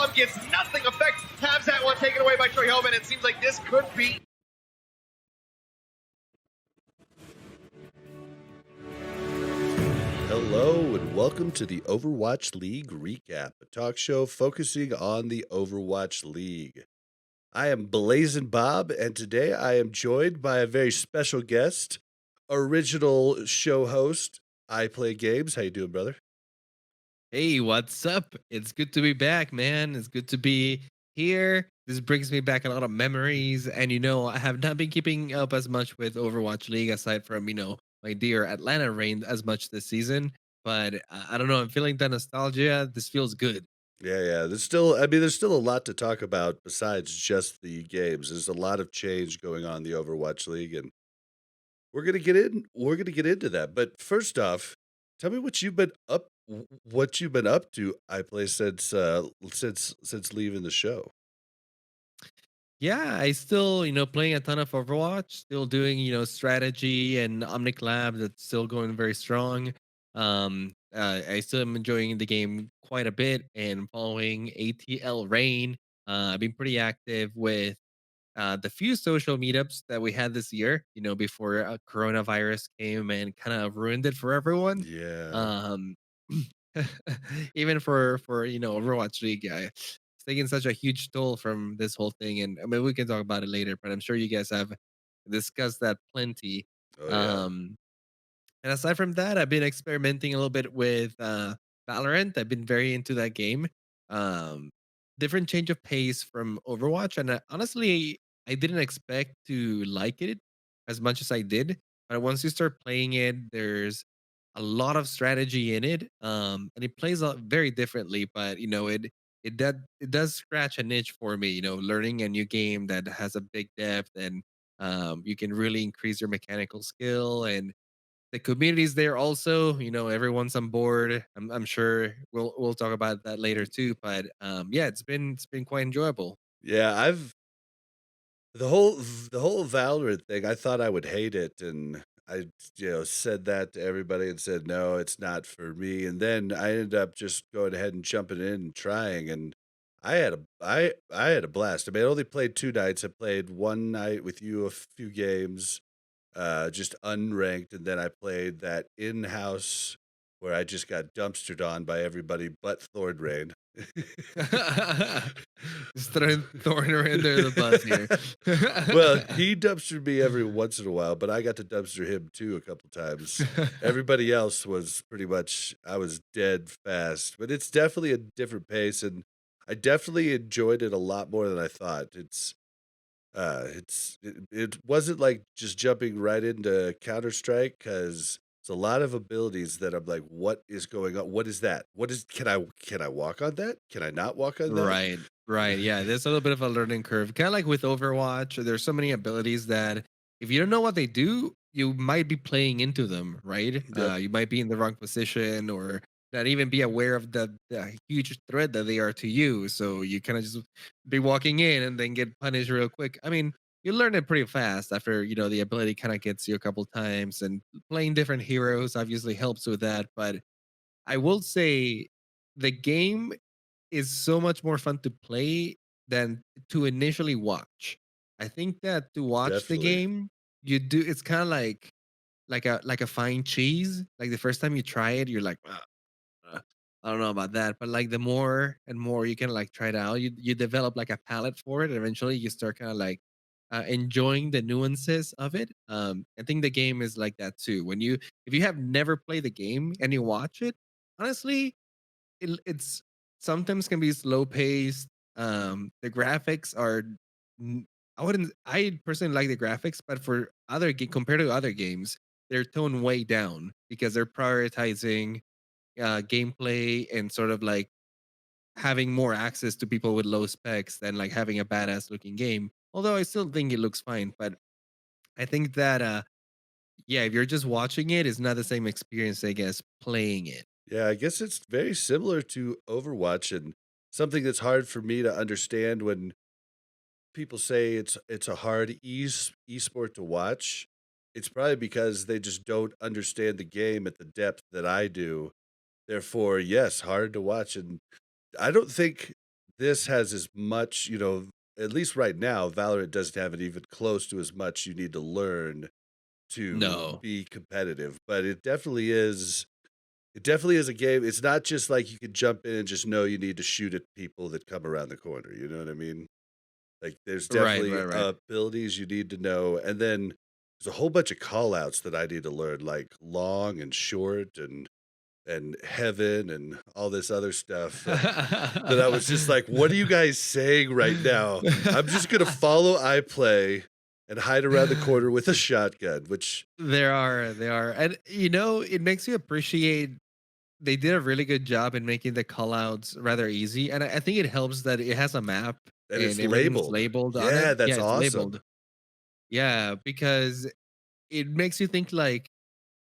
BlazzinBob gets nothing effect. Has that one taken away by Troy Hellman. It seems like this could be. Hello and welcome to the Overwatch League recap, a talk show focusing on the Overwatch League. I am BlazzinBob, and today I am joined by a very special guest, original show host. I Play Games. How you doing, brother? Hey, what's up? It's good to be back, man. It's good to be here. This brings me back a lot of memories. And, I have not been keeping up as much with Overwatch League aside from, my dear Atlanta reign as much this season. But I don't know. I'm feeling that nostalgia. This feels good. Yeah. There's still a lot to talk about besides just the games. There's a lot of change going on in the Overwatch League, and We're gonna get into that. But first off, tell me what you've been up to. I play since leaving the show. Yeah, I still, playing a ton of Overwatch, still doing, strategy and Omnic Lab that's still going very strong. I still am enjoying the game quite a bit and following ATL Rain. I've been pretty active with the few social meetups that we had this year, before coronavirus came and kind of ruined it for everyone. Yeah. Um, even for Overwatch League, it's taking such a huge toll from this whole thing, and I mean we can talk about it later, but I'm sure you guys have discussed that plenty. Oh yeah. Um, and aside from that, I've been experimenting a little bit with Valorant. I've been very into that game. Um, Different change of pace from Overwatch, and honestly, I didn't expect to like it as much as I did. But once you start playing it, there's a lot of strategy in it, and it plays out very differently. But it does scratch a niche for me. Learning a new game that has a big depth and you can really increase your mechanical skill and the community's there also. Everyone's on board. I'm sure we'll talk about that later too. But yeah, it's been quite enjoyable. Yeah, I've the whole Valorant thing, I thought I would hate it, and I said that to everybody and said no, it's not for me. And then I ended up just going ahead and jumping in and trying, and I had a blast. I mean, I only played 2 nights. I played one night with you, a few games, just unranked, and then I played that in-house where I just got dumpstered on by everybody but Thorn Rain. Just throwing her under the bus here. Well, he dumpstered me every once in a while, but I got to dumpster him too a couple times. Everybody else was pretty much I was dead fast, but it's definitely a different pace, and I definitely enjoyed it a lot more than I thought. It wasn't like just jumping right into Counter Strike because it's a lot of abilities that I'm like, what is going on? What is that? What is can I walk on that? Can I not walk on that? Right, right. Yeah, there's a little bit of a learning curve. Kind of like with Overwatch, there's so many abilities that if you don't know what they do, you might be playing into them, right? Yep. You might be in the wrong position or not even be aware of the huge threat that they are to you. So you kind of just be walking in and then get punished real quick. I mean, you learn it pretty fast after, the ability kind of gets you a couple times and playing different heroes obviously helps with that. But I will say the game is so much more fun to play than to initially watch. I think that to watch the Definitely. game, you do it's kind of like a fine cheese. Like the first time you try it, you're like, I don't know about that. But like the more and more you can like try it out, you develop like a palate for it. And eventually, you start kind of like enjoying the nuances of it. I think the game is like that too. If you have never played the game and you watch it, honestly, it's sometimes can be slow paced. The graphics are I personally like the graphics, but for compared to other games, they're toned way down because they're prioritizing gameplay and sort of like having more access to people with low specs than like having a badass looking game. Although I still think it looks fine, but I think that yeah, if you're just watching it, it's not the same experience, I guess, playing it. Yeah, I guess it's very similar to Overwatch and something that's hard for me to understand when people say it's a hard esport to watch. It's probably because they just don't understand the game at the depth that I do. Therefore, yes, hard to watch. And I don't think this has as much, at least right now, Valorant doesn't have it even close to as much you need to learn to No. be competitive, but it definitely is a game. It's not just like you can jump in and just know you need to shoot at people that come around the corner, you know what I mean? Like, there's Right, definitely, right, right. abilities you need to know, and then there's a whole bunch of call outs that I need to learn, like long and short and heaven and all this other stuff that I was just like, "What are you guys saying right now? I'm just gonna follow I play and hide around the corner with a shotgun," which There are, and it makes you appreciate. They did a really good job in making the callouts rather easy, and I think it helps that it has a map and and it's everything's labeled. labeled on Yeah, it. that's Yeah, it's awesome. labeled. Yeah, because it makes you think like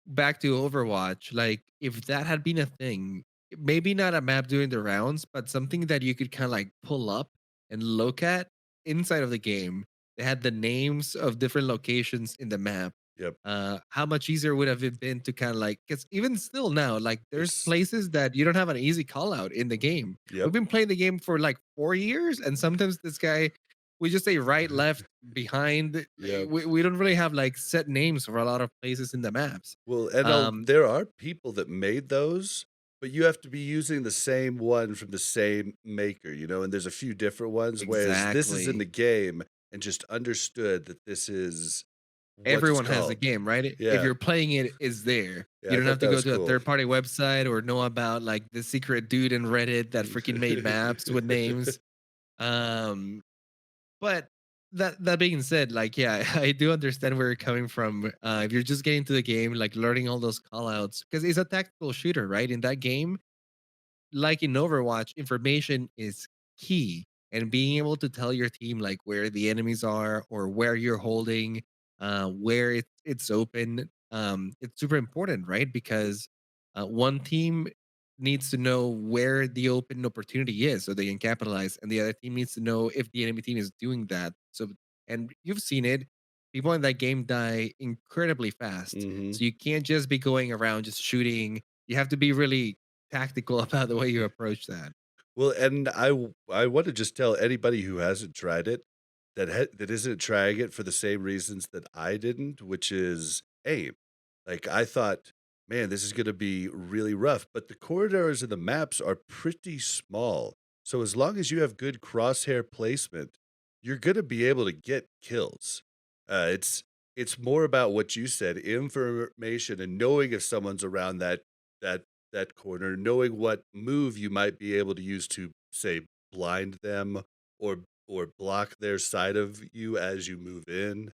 back to Overwatch, like if that had been a thing, maybe not a map doing the rounds, but something that you could kind of like pull up and look at inside of the game. They had the names of different locations in the map. Yep. How much easier would have it been to kind of like, because even still now, like there's There's places that you don't have an easy call out in the game. We've Yep. been playing the game for like 4 years, and sometimes this guy, we just say right, left, behind. Yep. We don't really have like set names for a lot of places in the maps. Well, and Um, there are people that made those, but you have to be using the same one from the same maker, and there's a few different ones, whereas this is in exactly. the game and just understood that this is what it's Everyone has the called. game, right? If Yeah. you're playing it, it's there. Yeah, You I don't have thought to that go was to a cool. third party website or know about like the secret dude in Reddit that freaking made maps with names. Um, but that being said, like yeah, I do understand where you're coming from. If you're just getting to the game, like learning all those call outs, because it's a tactical shooter, right? In that game, like in Overwatch, information is key, and being able to tell your team like where the enemies are or where you're holding, where it's open, it's super important, right? Because one team needs to know where the open opportunity is so they can capitalize, and the other team needs to know if the enemy team is doing that. So, and you've seen it. People in that game die incredibly fast. Mhm. So you can't just be going around just shooting. You have to be really tactical about the way you approach that. Well, and I wanna just tell anybody who hasn't tried it that isn't trying it for the same reasons that I didn't, which is aim. Like, I thought, "Man, this is gonna be really rough," but the corridors and the maps are pretty small, so as long as you have good crosshair placement, you're gonna be able to get kills. It's more about what you said, information and knowing if someone's around that that corner, knowing what move you might be able to use to, say, blind them or block their side of you as you move in,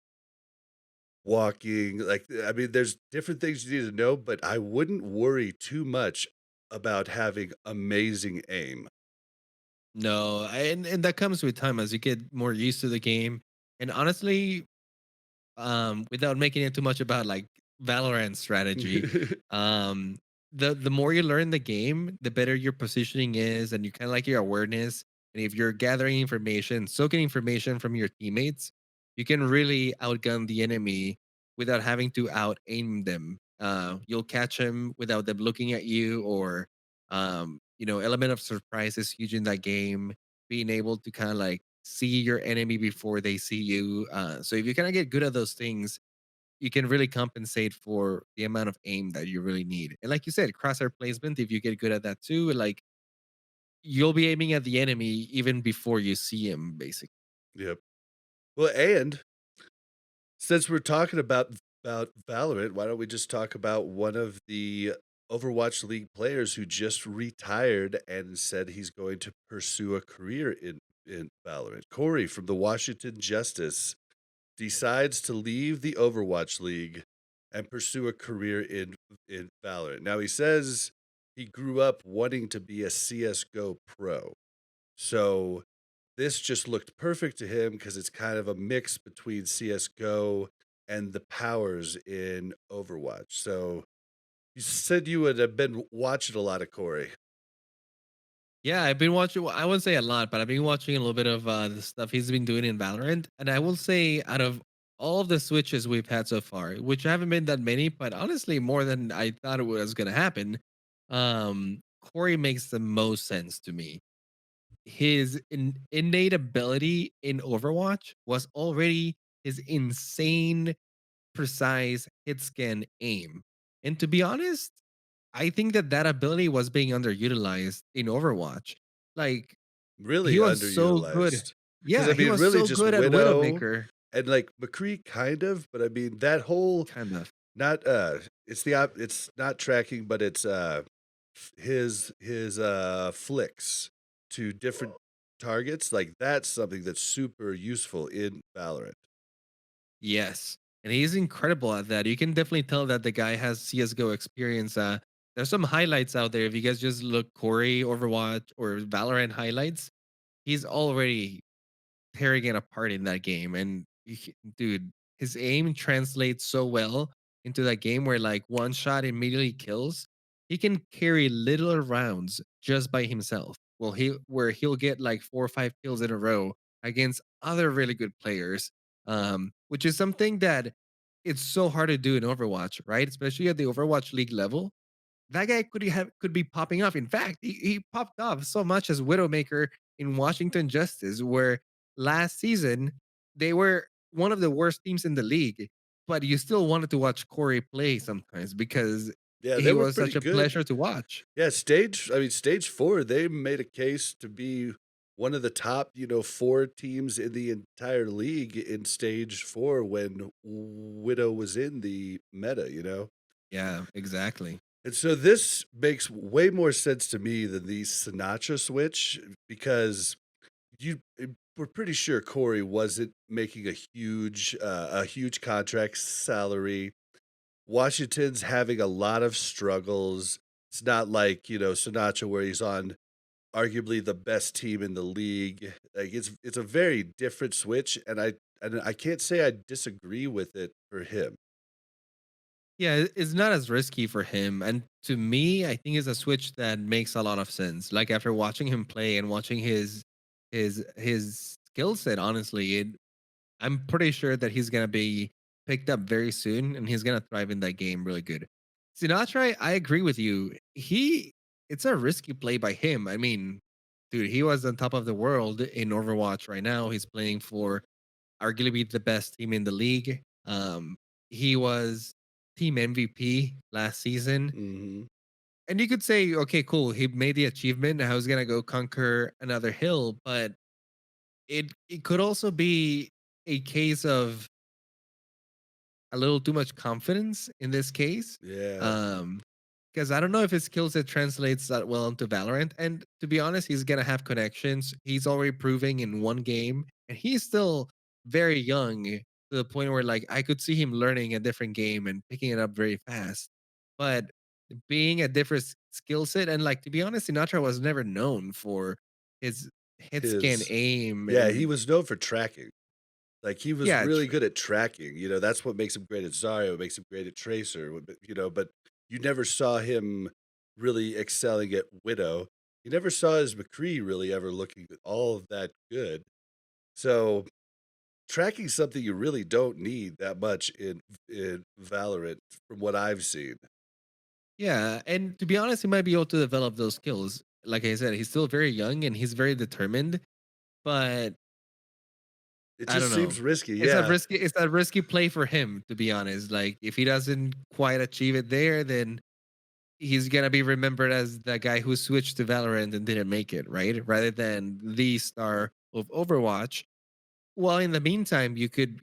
walking, like, I mean, there's different things you need to know, but I wouldn't worry too much about having amazing aim. No, and that comes with time as you get more used to the game. And honestly, without making it too much about like Valorant strategy, um, the more you learn the game, the better your positioning is, and you kind of like your awareness. And if you're gathering information, soaking information from your teammates, you can really outgun the enemy without having to out aim them. You'll catch them without them looking at you, or element of surprise is huge in that game. Being able to kind of like see your enemy before they see you. So if you kind of get good at those things, you can really compensate for the amount of aim that you really need. And like you said, crosshair placement, if you get good at that too, like you'll be aiming at the enemy even before you see him, basically. Yep. Well, and since we're talking about Valorant, why don't we just talk about one of the Overwatch League players who just retired and said he's going to pursue a career in Valorant. Corey from the Washington Justice decides to leave the Overwatch League and pursue a career in Valorant. Now he says he grew up wanting to be a CS:GO pro. So this just looked perfect to him because it's kind of a mix between CS:GO and the powers in Overwatch. So you said you would have been watching a lot of Corey. Yeah, I've been watching. I wouldn't say a lot, but I've been watching a little bit of the stuff he's been doing in Valorant. And I will say, out of all of the switches we've had so far, which haven't been that many, but honestly, more than I thought it was going to happen, Corey makes the most sense to me. his innate ability in Overwatch was already his insane, precise hit scan aim. And to be honest, I think that that ability was being underutilized in Overwatch. Like Really he was so good. underutilized. Because Yeah, I he mean, was really so just good at Widow Widowmaker. and, like, McCree kind of, but I mean, that whole Kind of. not, it's not tracking, but it's, his flicks to different targets, like, that's something that's super useful in Valorant. Yes. And he's incredible at that. You can definitely tell that the guy has CSGO experience. There's some highlights out there. If you guys just look Corey, Overwatch, or Valorant highlights, he's already tearing it apart in that game. And dude, his aim translates so well into that game where like one shot immediately kills. He can carry little rounds just by himself. Well, he'll get like 4 or 5 kills in a row against other really good players, which is something that it's so hard to do in Overwatch, right? Especially at the Overwatch League level, that guy could be popping off. In fact, he popped off so much as Widowmaker in Washington Justice, where last season they were one of the worst teams in the league, but you still wanted to watch Corey play sometimes because Yeah, they he were was pretty such a good. pleasure to watch. Yeah, stage 4, they made a case to be one of the top, 4 teams in the entire league in stage 4 when Widow was in the meta. Yeah, exactly. And so this makes way more sense to me than the Sinatra switch because we're pretty sure Corey wasn't making a huge contract salary. Washington's having a lot of struggles. It's not like, Sinatra where he's on arguably the best team in the league. Like it's a very different switch and I can't say I disagree with it for him. Yeah, it's not as risky for him. And to me, I think it's a switch that makes a lot of sense. Like after watching him play and watching his skill set, honestly, I'm pretty sure that he's gonna be picked up very soon and he's gonna thrive in that game really good. Sinatra, I agree with you. It's a risky play by him. I mean, dude, he was on top of the world in Overwatch right now. He's playing for arguably the best team in the league. He was team MVP last season. Mhm. And you could say, okay, cool, he made the achievement. Now he's gonna go conquer another hill, but it could also be a case of a little too much confidence in this case. Yeah. Um, because I don't know if his skill set translates that well into Valorant. And to be honest, he's gonna have connections. He's already proving in one game, and he's still very young to the point where like I could see him learning a different game and picking it up very fast. But being a different skill set, and like to be honest, Sinatra was never known for his hit scan His aim Yeah, he and was known for tracking. Like, he was yeah, really good at tracking, that's what makes him great at Zarya, what makes him great at Tracer, but you never saw him really excelling at Widow. You never saw his McCree really ever looking all of that good. So, tracking's something you really don't need that much in Valorant from what I've seen. yeah, and to be honest, he might be able to develop those skills. Like I said, he's still very young and he's very determined, but It I just don't know. seems risky, yeah. It's a risky play for him, to be honest. Like if he doesn't quite achieve it there, then he's gonna be remembered as the guy who switched to Valorant and didn't make it, right? Rather than the star of Overwatch. Well, in the meantime, you could,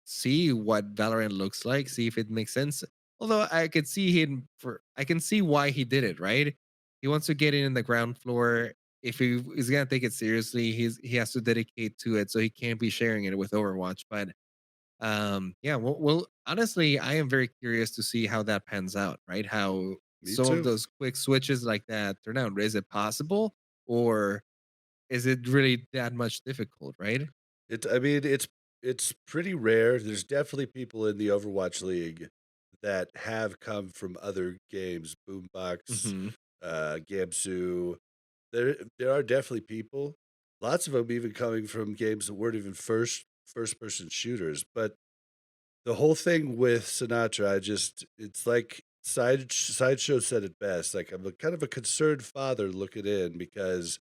see what Valorant looks like, see if it makes sense. Although I can see why he did it, right? He wants to get in the ground floor. If he is gonna take it seriously, he has to dedicate to it, so he can't be sharing it with Overwatch. But yeah, well, honestly, I am very curious to see how that pans out, right? How Me some of too. those quick switches like that turn out. Is it possible, or is it really that much difficult, right? I mean, it's pretty rare. There's definitely people in the Overwatch League that have come from other games, Boombox, Hmm. Gamsu. There are definitely people. Lots of them even coming from games that weren't even first person shooters. But the whole thing with Sinatra, it's like Sideshow said it best. Like I'm a kind of a concerned father looking in because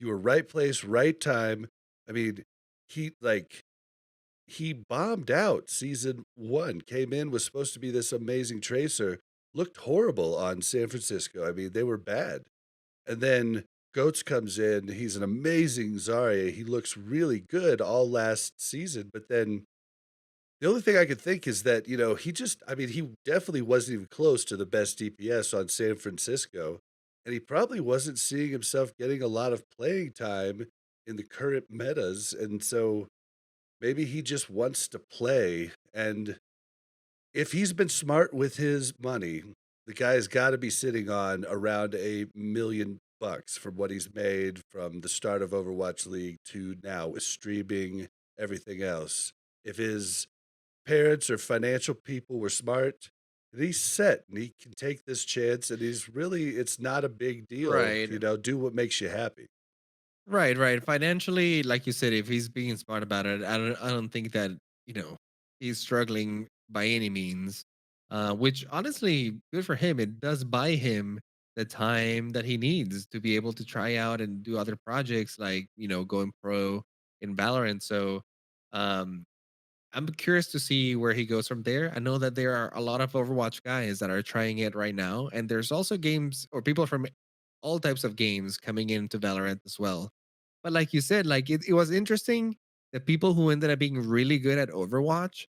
You were right place, right time. I mean, he like he bombed out season 1, came in, was supposed to be this amazing tracer, looked horrible on San Francisco. I mean, they were bad. And then Goats comes in, he's an amazing Zarya. He looks really good all last season, but then the only thing I could think is that, he just I mean, he definitely wasn't even close to the best DPS on San Francisco, and he probably wasn't seeing himself getting a lot of playing time in the current metas, and so maybe he just wants to play, and if he's been smart with his money, the guy's gotta be sitting on around $1 million from what he's made from the start of Overwatch League to now with streaming, everything else. If his parents or financial people were smart, and he's set and he can take this chance and it's not a big deal, Right. do what makes you happy. Right, right. Financially, like you said, if he's being smart about it, I don't think that, he's struggling by any means. Which honestly, good for him. It does buy him the time that he needs to be able to try out and do other projects like, going pro in Valorant. So um I'm curious to see where he goes from there. I know that there are a lot of Overwatch guys that are trying it right now, and there's also games or people from all types of games coming into Valorant as well. But like you said, like it was interesting. The people who ended up being really good at Overwatch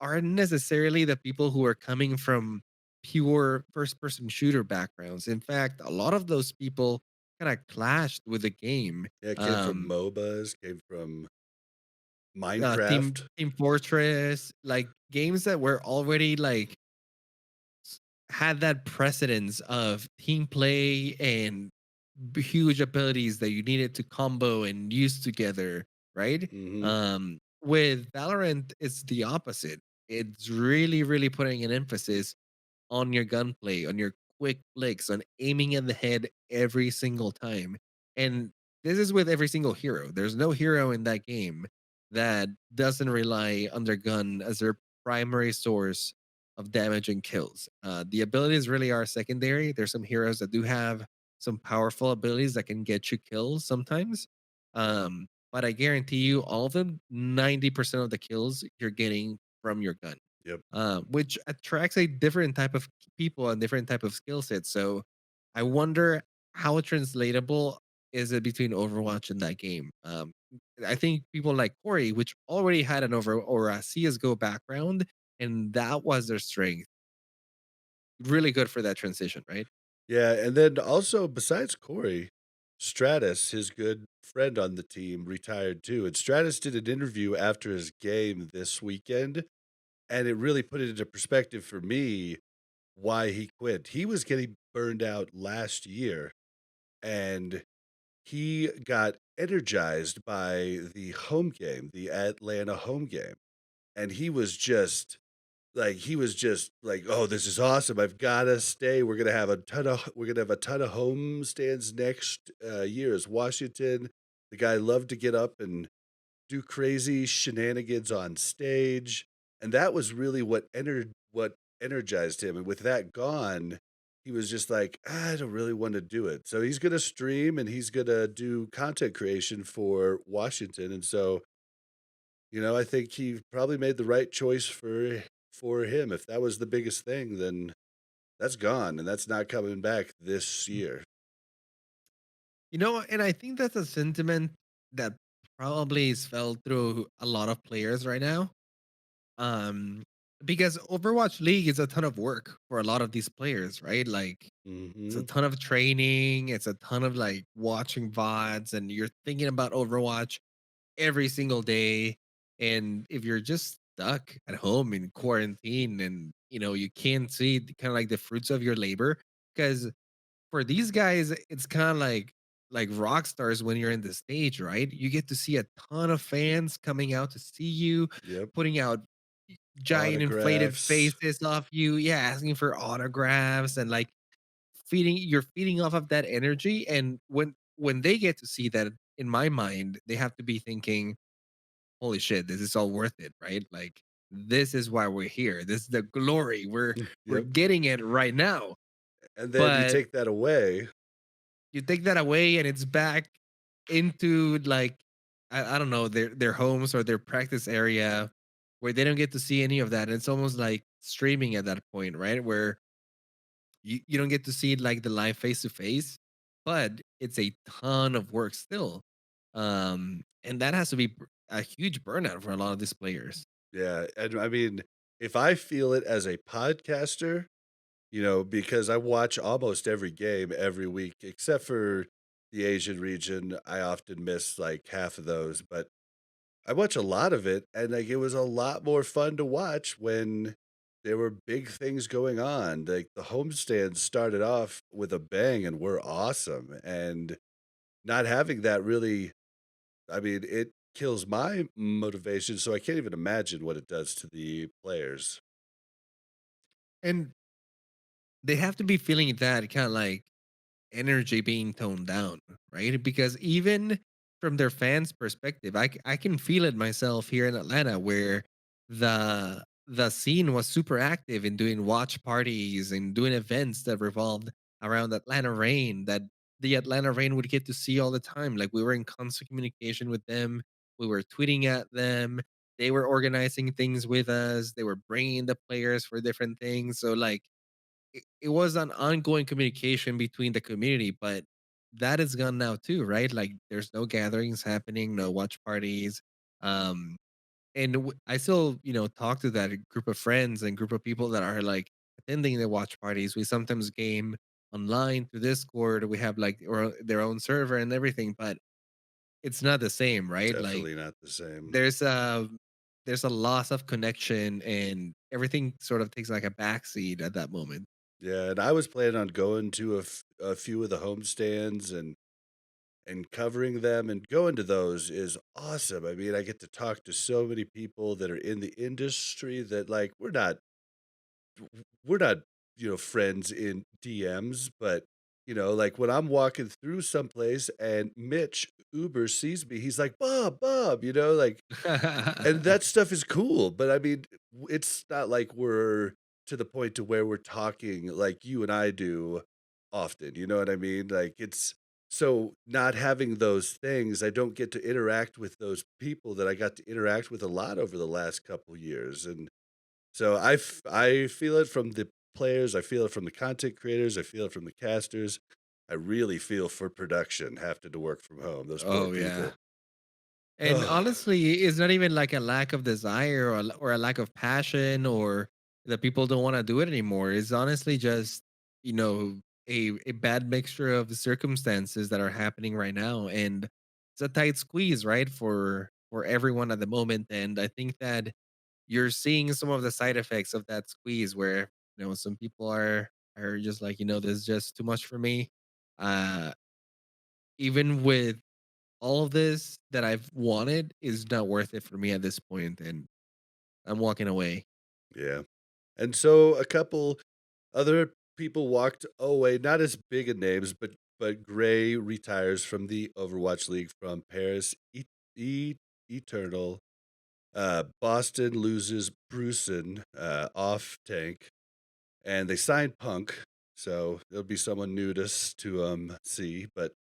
aren't necessarily the people who are coming from pure first person shooter backgrounds. In fact, a lot of those people kind of clashed with the game. Yeah, it came from Um, MOBAs, came from Team Minecraft. Team Fortress, like games that were already like had that precedence of team play and huge abilities that you needed to combo and use together, right? Mhm. With Valorant, it's the opposite. It's really, really putting an emphasis on your gunplay, on your quick flicks, on aiming at the head every single time. And this is with every single hero. There's no hero in that game that doesn't rely on their gun as their primary source of damage and kills. The abilities really are secondary. There's some heroes that do have some powerful abilities that can get you kills sometimes. But I guarantee you, all of them, 90% of the kills you're getting from your gun, Yep. which attracts a different type of people and different type of skill sets. So I wonder how translatable is it between Overwatch and that game. I think people like Corey, which already had an over or a CS:GO background, and that was their strength. Really good for that transition, right? Yeah, and then also besides Corey, Stratus, his good friend on the team, retired too. And Stratus did an interview after his game this weekend, and it really put it into perspective for me why he quit. He was getting burned out last year, and he got energized by the home game, the Atlanta home game. And he was just like, "Oh, this is awesome. I've gotta stay. We're gonna have a ton of home stands next year as Washington." The guy loved to get up and do crazy shenanigans on stage, and that was really what energized him. And with that gone, he was just like, I don't really want to do it. So he's gonna stream and he's gonna do content creation for Washington. And so I think he probably made the right choice for him. If that was the biggest thing, then that's gone, and that's not coming back this year. And I think that's a sentiment that probably is felt through a lot of players right now. Um, because Overwatch League is a ton of work for a lot of these players, right? Like it's a Mhm. ton of training, it's a ton of like watching VODs, and you're thinking about Overwatch every single day. And if you're just stuck at home in quarantine and you can't see kind of like the fruits of your labor, because for these guys, it's kind of like rock stars when you're in the stage, right? You get to see a ton of fans coming out to see you, Yep. putting out giant inflated Autographs. faces off you, yeah, asking for autographs and like you're feeding off of that energy. And when they get to see that, in my mind, they have to be thinking, holy shit, this is all worth it, right? Like this is why we're here. This is the glory. We're Yep. getting it right now. And then you But take that away. you take that away and it's back. into like I don't know their homes or their practice area where they don't get to see any of that. It's almost like streaming at that point, right? Where you don't get to see like the live face to face, but it's a ton of work still. And that has to be a huge burnout for a lot of these players. Yeah, and I mean, if I feel it as a podcaster, because I watch almost every game every week, except for the Asian region, I often miss like half of those, but I watch a lot of it, and like it was a lot more fun to watch when there were big things going on. Like the homestands started off with a bang and were awesome, and not having that really, I mean, it kills my motivation, so I can't even imagine what it does to the players. And they have to be feeling that kind of like energy being toned down, right? Because even from their fans' perspective, I can feel it myself here in Atlanta, where the scene was super active in doing watch parties and doing events that revolved around Atlanta Rain that the Atlanta Rain would get to see all the time. Like we were in constant communication with them, we were tweeting at them. They were organizing things with us. They were bringing the players for different things. So like it was an ongoing communication between the community, but that is gone now too, right? Like there's no gatherings happening, no watch parties. Um, and I still, talk to that group of friends and group of people that are like attending the watch parties. We sometimes game online through Discord. We have like or their own server and everything, but it's not the same, right? Like Definitely not the same. there's a there's a loss of connection and everything sort of takes like a backseat at that moment. Yeah, and I was planning on going to a few of the homestands and covering them, and going to those is awesome. I mean, I get to talk to so many people that are in the industry that like we're not, friends in DMs, but like when I'm walking through someplace and Mitch Uber sees me, he's like, "Bob, Bob," like, and that stuff is cool, but I mean, it's not like we're to the point to where we're talking like you and I do often, you know what I mean? Like, it's so not having those things, I don't get to interact with those people that I got to interact with a lot over the last couple years, and so I feel it from the players, I feel it from the content creators, I feel it from the casters. I really feel for production having to work from home, those poor Oh yeah. people. And honestly, it's not even like a lack of desire or a lack of passion or that people don't want to do it anymore. It's honestly just, you know, a bad mixture of the circumstances that are happening right now. And it's a tight squeeze, right? For everyone at the moment. And I think that you're seeing some of the side effects of that squeeze where, some people are just like, this is just too much for me. Uh Even with all of this that I've wanted is not worth it for me at this point, and I'm walking away. Yeah. And so a couple other people walked away, not as big a names, but Gray retires from the Overwatch League from Paris. E- Eternal. Boston loses Brucein off tank, and they signed Punk. So there'll be someone new to see. But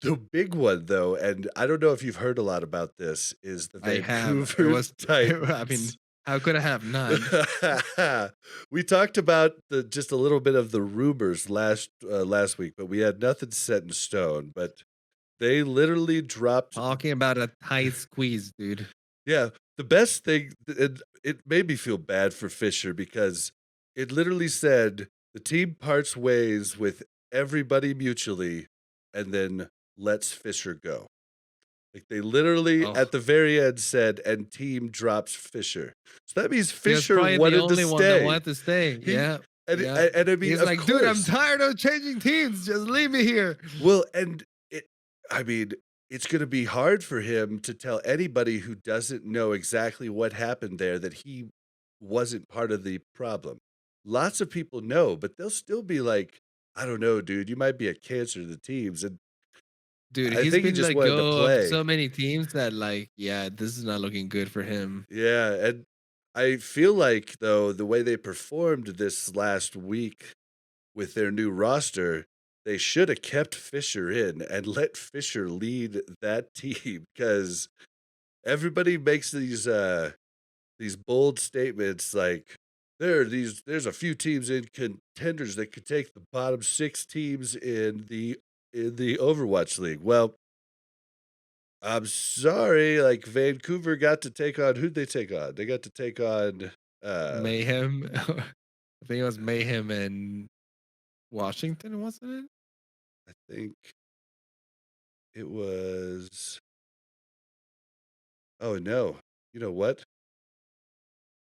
the big one though, and I don't know if you've heard a lot about this, is the I have. It Vancouver was I mean, Titans. how could I have not? We talked about the just a little bit of the rumors last week, but we had nothing set in stone. But they literally dropped. Talking about a tight squeeze, dude. Yeah, the best thing. It made me feel bad for Fisher because it literally said the team parts ways with everybody mutually, and then lets Fisher go. Like they literally Oh, at the very end said, "And team drops Fisher." So that means he was Fisher probably the wanted to only one that stay. wanted to stay. He Yeah. and Yeah. and I mean, He's of like, dude, I'm course. tired of changing teams. Just leave me here. Well, and I mean, it's going to be hard for him to tell anybody who doesn't know exactly what happened there that he wasn't part of the problem. Lots of people know, but they'll still be like, "I don't know, dude. You might be a cancer to the teams." And Dude, I he's think he been just let wanted to go of play. so many teams that like, yeah, this is not looking good for him. Yeah, and I feel like though the way they performed this last week with their new roster, they should have kept Fisher in and let Fisher lead that team because everybody makes these bold statements like there's a few teams in contenders that could take the bottom 6 teams in the Overwatch League. Well, I'm sorry, like Vancouver got to take on who'd they take on? They got to take on Mayhem. I think it was Mayhem and Washington, wasn't it? I think it was oh no. You know what?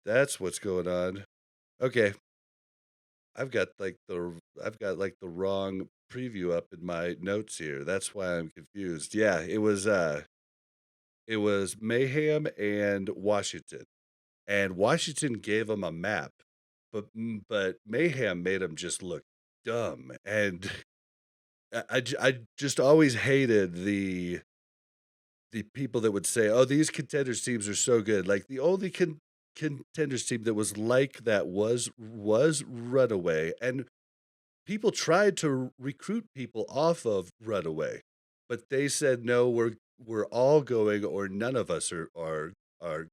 That's what's going on. Okay, I've got like the wrong preview up in my notes here. That's why I'm confused. Yeah, it was Mayhem and Washington. And Washington gave them a map, but Mayhem made them just look dumb. And I just always hated the people that would say, "Oh, these contenders teams are so good." Like the only contenders team that was like that was Runaway, and people tried to recruit people off of Runaway, but they said, "No, we're all going, or none of us are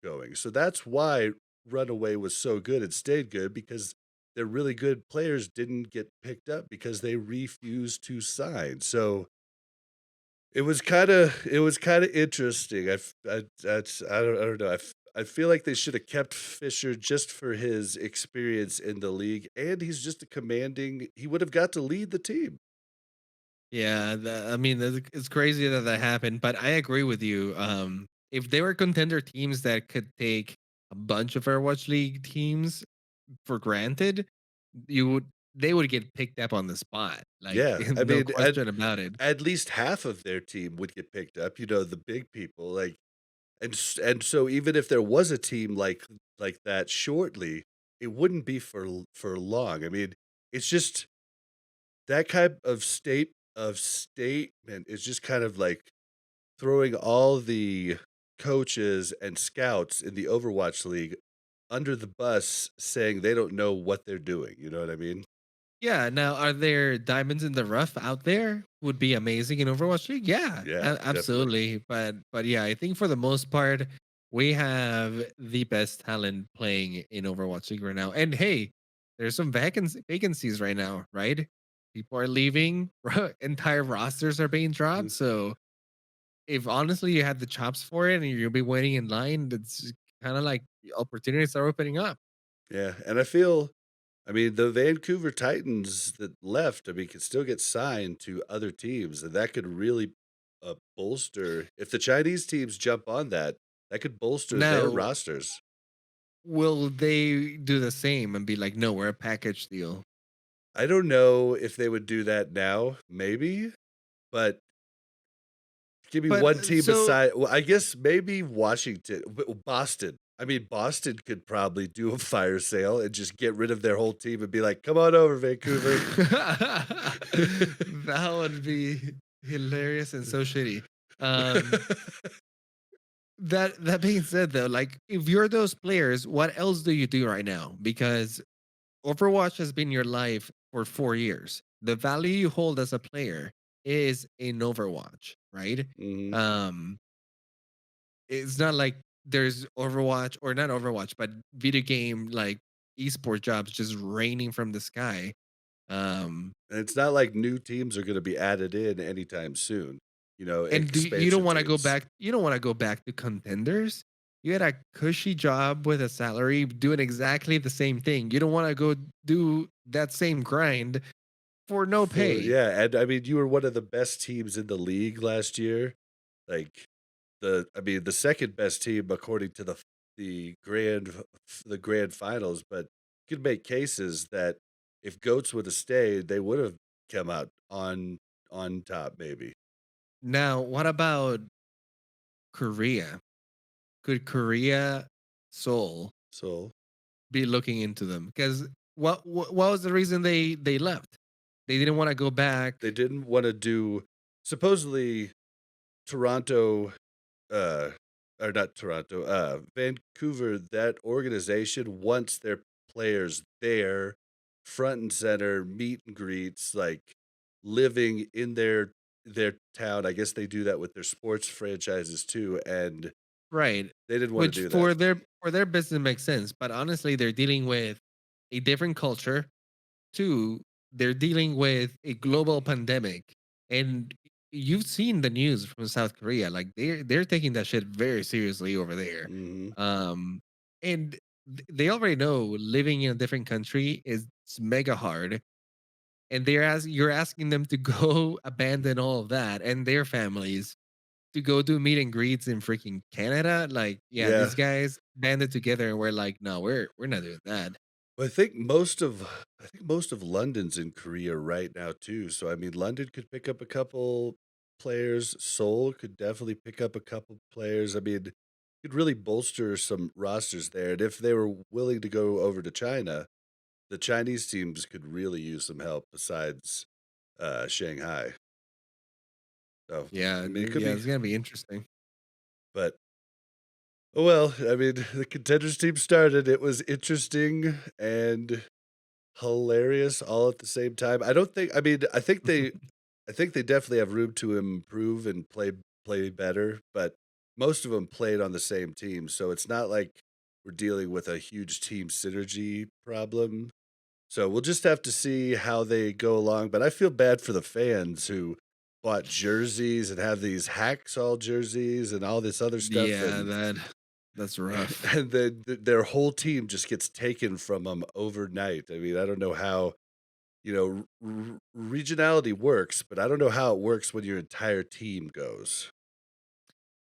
going." So that's why Runaway was so good and stayed good because their really good players didn't get picked up because they refused to sign. So it was kinda interesting. I don't know. I feel like they should have kept Fisher just for his experience in the league, and he's just a commanding he would have got to lead the team. Yeah, I mean, it's crazy that that happened, but I agree with you. If there were contender teams that could take a bunch of Overwatch League teams for granted, you would they would get picked up on the spot. Like Yeah, I no mean, question about it. at least half of their team would get picked up, you know, the big people, like and so even if there was a team like that shortly, it wouldn't be for long. I mean, it's just that kind of statement is just kind of like throwing all the coaches and scouts in the Overwatch League under the bus saying they don't know what they're doing, you know what I mean? Yeah. Now, are there diamonds in the rough out there? Would be amazing in Overwatch League. Yeah, Yeah, definitely. absolutely. But yeah, I think for the most part, we have the best talent playing in Overwatch League right now. And hey, there's some vacancies right now, right? People are leaving. Entire rosters are being dropped. Mhm. So if honestly you had the chops for it and you'll be waiting in line, it's kind of like the opportunities are opening up. Yeah, and I mean, the Vancouver Titans that left, I mean, could still get signed to other teams, and that could really, bolster if the Chinese teams jump on that, that could bolster their Now, rosters. will they do the same and be like, no, we're a package deal? I don't know if they would do that now, maybe, but give me But one team so aside well, I guess maybe Washington Boston. I mean, Boston could probably do a fire sale and just get rid of their whole team and be like, "Come on over, Vancouver." that would be hilarious and so shitty. Um, that being said, though, like if you're those players, what else do you do right now? Because Overwatch has been your life for 4 years. The value you hold as a player is in Overwatch, right? Mhm. Um, it's not like there's Overwatch or not Overwatch, but video game like esport jobs just raining from the sky. Um, And it's not like new teams are gonna be added in anytime soon, you know, and you don't expansion want to go teams. back. You don't want to go back to contenders. You had a cushy job with a salary doing exactly the same thing. You don't want to go do that same grind for no For pay. yeah, and I mean, you were one of the best teams in the league last year. Like, I mean, the 2nd best team according to the the grand finals, but you could make cases that if Goats would have stayed, they would have come out on top maybe. Now, what about Korea? Could Korea, Seoul, So, be looking into them? Because what was the reason they left? They didn't want to go back. they didn't wanna do supposedly Toronto uh, or not Toronto, Vancouver, that organization wants their players there, front and center, meet and greets, like living in their town. I guess they do that with their sports franchises too, and Right. they didn't wanna Which do that. for their business makes sense, but honestly, they're dealing with a different culture. Two, they're dealing with a global pandemic, and you've seen the news from South Korea. Like they're taking that shit very seriously over there. Mhm. Um, and they already know living in a different country is mega hard, and you're asking them to go abandon all of that and their families to go do meet and greets in freaking Canada. Like, yeah, Yeah. these guys banded together and we're like, no, we're not doing that. Well, I think most of London's in Korea right now too, so, I mean, London could pick up a couple players, Seoul could definitely pick up a couple players, I mean, could really bolster some rosters there, and if they were willing to go over to China, the Chinese teams could really use some help besides, Shanghai. So, I mean, it could Yeah, be it's gonna be interesting. but oh well, I mean, the contenders team started, it was interesting and hilarious all at the same time. I mean, I think they definitely have room to improve and play better, but most of them played on the same team, so it's not like we're dealing with a huge team synergy problem. So we'll just have to see how they go along, but I feel bad for the fans who bought jerseys and have these hacksaw jerseys and all this other stuff, Yeah, that's rough. and then their whole team just gets taken from them overnight. I mean, I don't know how, regionality works, but I don't know how it works when your entire team goes.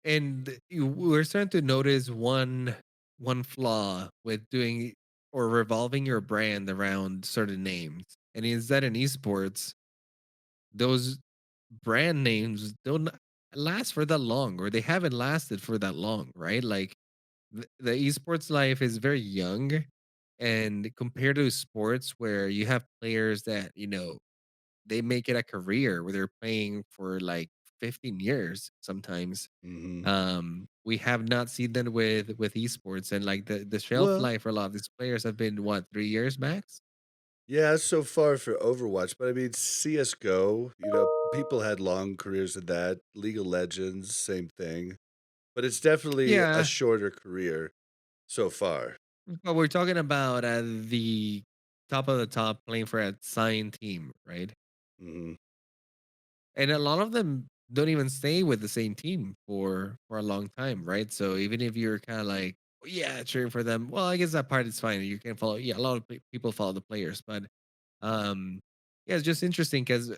And we're starting to notice one flaw with doing or revolving your brand around certain names. And is that in esports, those brand names don't last for that long, or they haven't lasted for that long, right? Like the esports life is very young, and compared to sports where you have players that they make it a career where they're playing for like 15 years sometimes. Mhm. We have not seen that with esports, and like the shelf Well, life for a lot of these players have been what, 3 years max. yeah, so far for Overwatch, but I mean, CS:GO, people had long careers in that. League of Legends, same thing, but it's definitely a Yeah, shorter career so far. but we're talking about the top of the top playing for a signed team, right? Mhm. And a lot of them don't even stay with the same team for a long time, right? So even if you're kind of like, yeah, cheering for them, well, I guess that part is fine. You can follow. Yeah, a lot of people follow the players, but um, yeah, it's just interesting because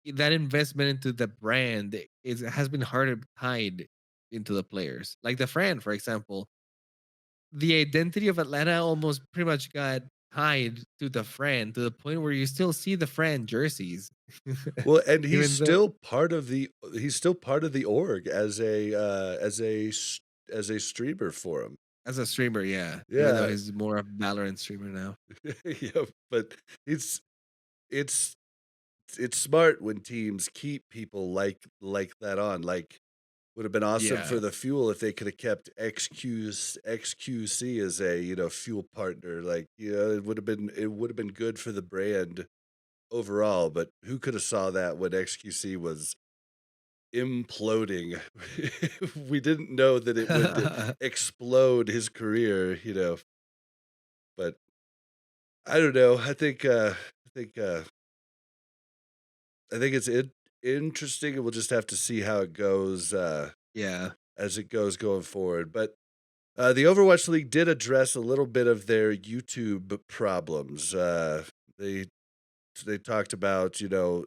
that investment into the brand has been harder tied into the players. Like the Fran, for example, the identity of Atlanta almost pretty much got tied to the Fran to the point where you still see the Fran jerseys, Well, and even though he's still part of the org as a streamer for him. as a streamer, yeah. Even though Yeah. he's more of a Valorant streamer now. Yeah, but it's it's it's smart when teams keep people like that on. Like, would have been awesome for Yeah. the fuel if they could have kept XQC as a, fuel partner. Like, it would have been good for the brand overall, but who could have saw that when XQC was imploding? We didn't know that it would explode his career, but I don't know. Think I think it's interesting, and we'll just have to see how it goes Yeah. as it goes going forward. But the Overwatch League did address a little bit of their YouTube problems. They they talked about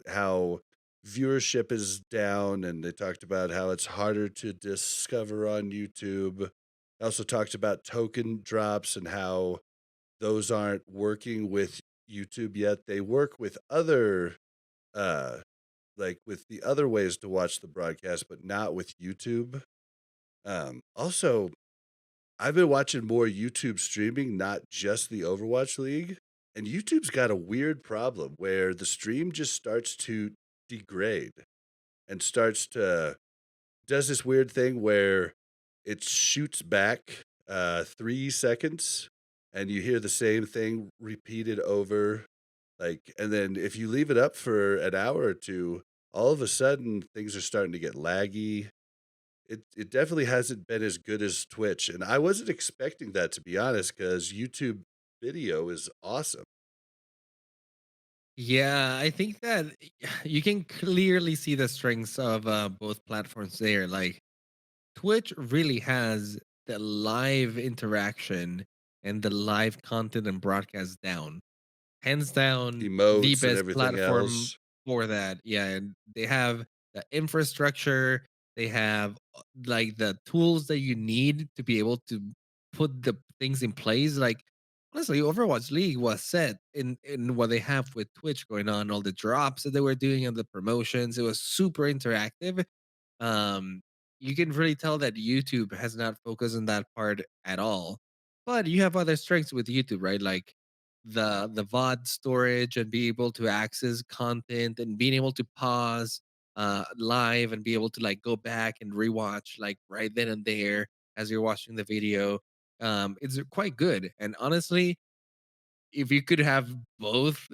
how viewership is down, and they talked about how it's harder to discover on YouTube. They also talked about token drops and how those aren't working with YouTube yet. They work with other uh like with the other ways to watch the broadcast, but not with YouTube. Also, I've been watching more YouTube streaming, not just the Overwatch League. And YouTube's got a weird problem where the stream just starts to degrade and does this weird thing where it shoots back 3 seconds and you hear the same thing repeated over. Like, and then if you leave it up for an hour or 2, all of a sudden, things are starting to get laggy. It definitely hasn't been as good as Twitch, and I wasn't expecting that, to be honest, because YouTube video is awesome. Yeah, I think that you can clearly see the strengths of both platforms there. Like Twitch really has the live interaction and the live content and broadcast down. Hands down, the Emotes and best everything platform else. for that. Yeah, and they have the infrastructure, they have like the tools that you need to be able to put the things in place. Like honestly, Overwatch League was set in what they have with Twitch going on, all the drops that they were doing and the promotions. It was super interactive. um, you can really tell that YouTube has not focused on that part at all. But you have other strengths with YouTube, right? Like the VOD storage and be able to access content and being able to pause live and be able to like go back and rewatch like right then and there as you're watching the video. It's quite good. And honestly, if you could have both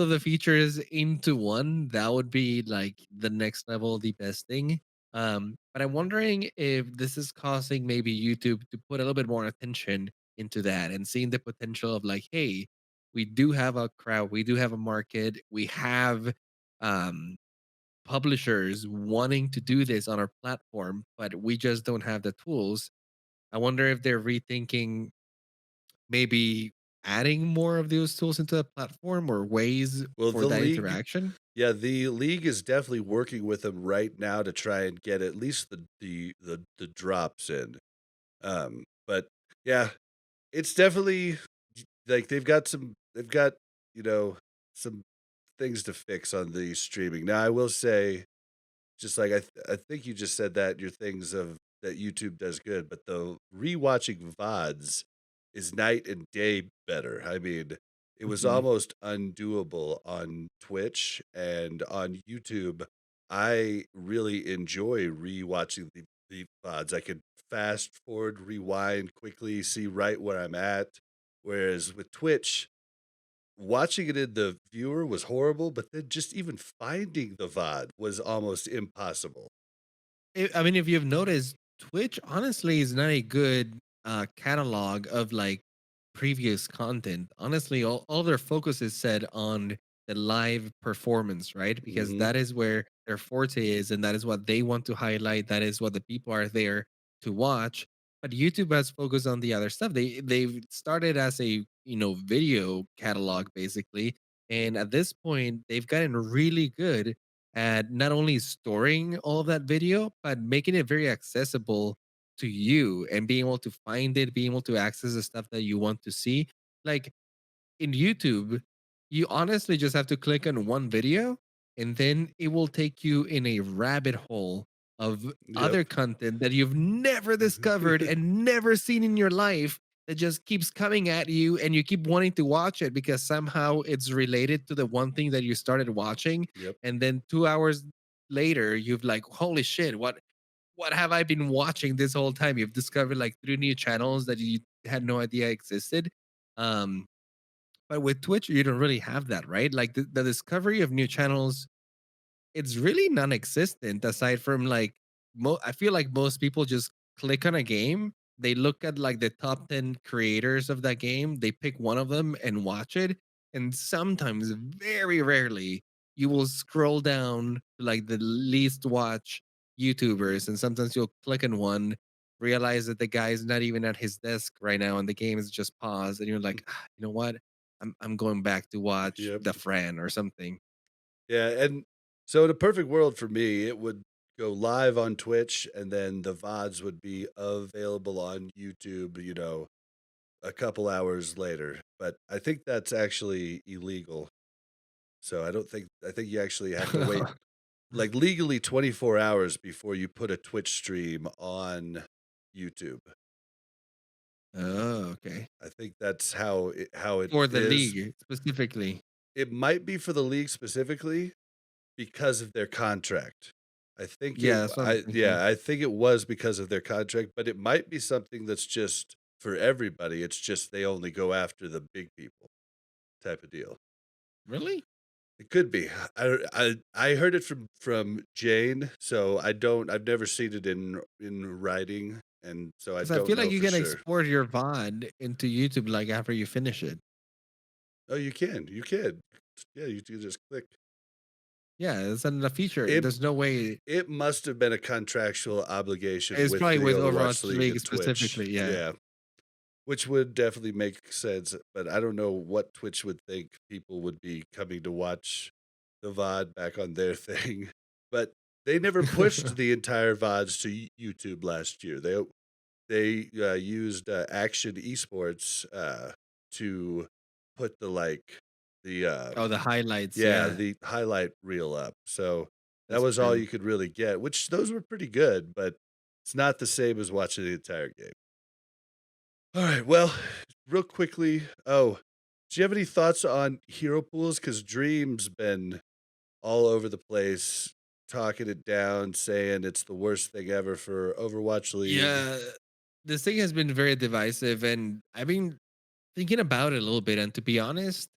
of the features into one, that would be like the next level, the best thing. But I'm wondering if this is causing maybe YouTube to put a little bit more attention into that and seeing the potential of like, hey, we do have a crowd, we do have a market, we have um publishers wanting to do this on our platform, but we just don't have the tools. I wonder if they're rethinking maybe adding more of those tools into the platform or ways Well, for the that league interaction? yeah, the league is definitely working with them right now to try and get at least the drops in. But yeah, it's definitely like they've got, you know, some things to fix on the streaming. Now, I will say, just like I think you just said that your things of that YouTube does good, but the rewatching VODs is night and day better. I mean, it was Mhm. almost undoable on Twitch and on YouTube. I really enjoy rewatching the VODs. I could fast forward, rewind quickly, see right where I'm at. Whereas with Twitch, watching it in the viewer was horrible, but then just even finding the VOD was almost impossible. I mean, if you've noticed, Twitch honestly is not a good catalog of like previous content. Honestly, all their focus is set on the live performance, right? Because Mhm. that is where their forte is, and that is what they want to highlight. That is what the people are there to watch. But YouTube has focused on the other stuff. They've started as a video catalog basically, and at this point, they've gotten really good at not only storing all of that video, but making it very accessible to you and being able to find it, being able to access the stuff that you want to see. Like in YouTube, you honestly just have to click on one video and then it will take you in a rabbit hole of Yep. other content that you've never discovered and never seen in your life that just keeps coming at you and you keep wanting to watch it because somehow it's related to the one thing that you started watching, Yep. and then 2 hours later you've like holy shit, what have I been watching this whole time? You've discovered like 3 new channels that you had no idea existed. um but with Twitch, you don't really have that, right? Like the discovery of new channels, it's really non-existent aside from like I feel like most people just click on a game, they look at like the top 10 creators of that game, they pick one of them and watch it, and sometimes very rarely you will scroll down to like the least watch YouTubers, and sometimes you'll click on one, realize that the guy is not even at his desk right now and the game is just paused, and you're like, "Ah, you know what? I'm going back to watch Yep. The Fran or something." Yeah, and so in a perfect world for me, it would go live on Twitch, and then the VODs would be available on YouTube, a couple hours later. But I think that's actually illegal. So I think you actually have to wait like legally 24 hours before you put a Twitch stream on YouTube. Oh, okay. I think that's how it For the is. league specifically. It might be for the league specifically because of their contract. Yeah, that's what I'm thinking. I think it was because of their contract, but it might be something that's just for everybody. It's just they only go after the big people type of deal. Really? It could be. I heard it from Jane, so I've never seen it in writing, and so I Because I don't feel like know you for can sure. export your VOD into YouTube like after you finish it. Oh, you can. Yeah, you just click. Yeah, it's a feature. It There's no way. it must have been a contractual obligation It's with probably the with Overwatch Overwatch League League and Twitch. specifically. Yeah. Yeah, which would definitely make sense, but I don't know what Twitch would think people would be coming to watch the VOD back on their thing. But they never pushed the entire VODs to YouTube last year. They used Action Esports to put the Oh, the highlights. yeah, Yeah. the highlight reel up. So that That's was all true. you could really get, which those were pretty good, but it's not the same as watching the entire game. All right, well, real quickly, do you have any thoughts on hero pools? Because Dream's been all over the place, talking it down, saying it's the worst thing ever for Overwatch League. Yeah. This thing has been very divisive, and I've been thinking about it a little bit. And to be honest,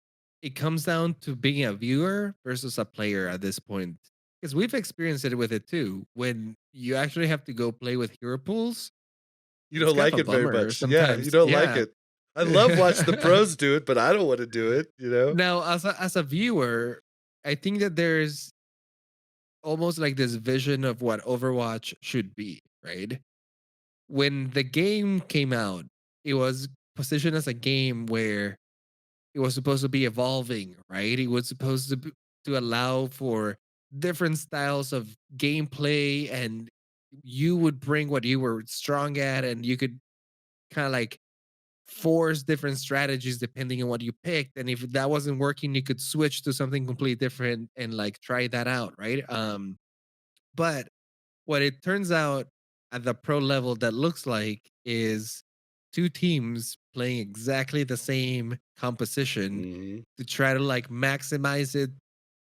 it comes down to being a viewer versus a player at this point. Because we've experienced it with it too. When you actually have to go play with hero pools, You it's don't kind of like a it very bummer much. Yeah, you sometimes. don't like Yeah. it. I love watching the pros do it, but I don't want to do it, you know? Now, as a viewer, I think that there's almost like this vision of what Overwatch should be, right? When the game came out, it was positioned as a game where it was supposed to be evolving, right? It was supposed to allow for different styles of gameplay, and you would bring what you were strong at, and you could kind of like force different strategies depending on what you picked. And if that wasn't working, you could switch to something completely different and like try that out, right? But what it turns out at the pro level that looks like is two teams playing exactly the same composition Mhm. to try to like maximize it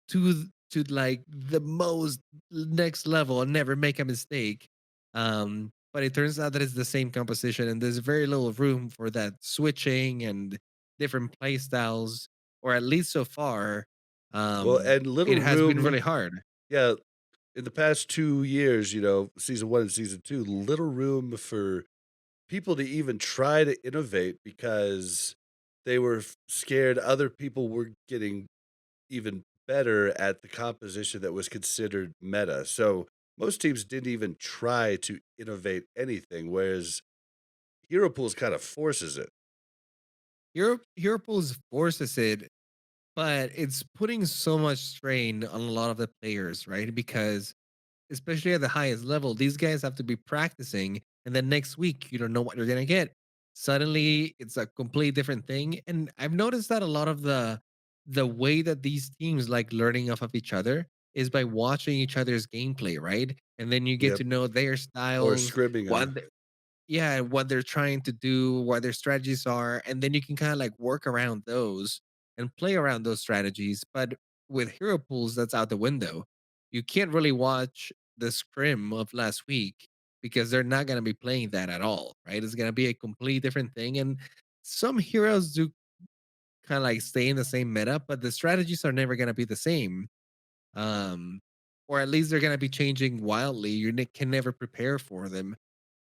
to like the most next level and never make a mistake. But it turns out that it's the same composition, and there's very little room for that switching and different play styles, or at least so far. Well, and It little has been room, really hard. yeah, in the past 2 years, season 1 and season 2, little room for people to even try to innovate because they were scared other people were getting even better at the composition that was considered meta. So most teams didn't even try to innovate anything, whereas Hero Pools kind of forces it. Hero Pools forces it, but it's putting so much strain on a lot of the players, right? Because especially at the highest level, these guys have to be practicing, and then next week you don't know what you're gonna get. Suddenly, it's a completely different thing, and I've noticed that a lot of the way that these teams like learning off of each other is by watching each other's gameplay, right? And then you get Yep. to know their Or styles, scrimming what them. yeah, what they're trying to do, what their strategies are, and then you can kind of like work around those and play around those strategies. But with hero pools, that's out the window. You can't really watch the scrim of last week because they're not going to be playing that at all, right? It's going to be a completely different thing. And some heroes do kind of like stay in the same meta, but the strategies are never going to be the same. Um, or at least they're going to be changing wildly. You can never prepare for them.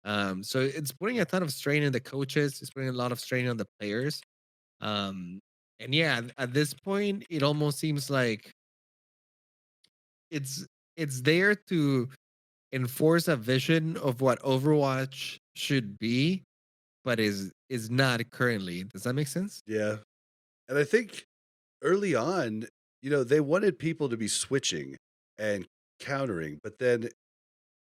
So it's putting a ton of strain on the coaches. It's putting a lot of strain on the players. Um, and yeah, at this point, it almost seems like it's it's there to enforce a vision of what Overwatch should be, but is not currently. Does that make sense? Yeah. And I think early on, they wanted people to be switching and countering, but then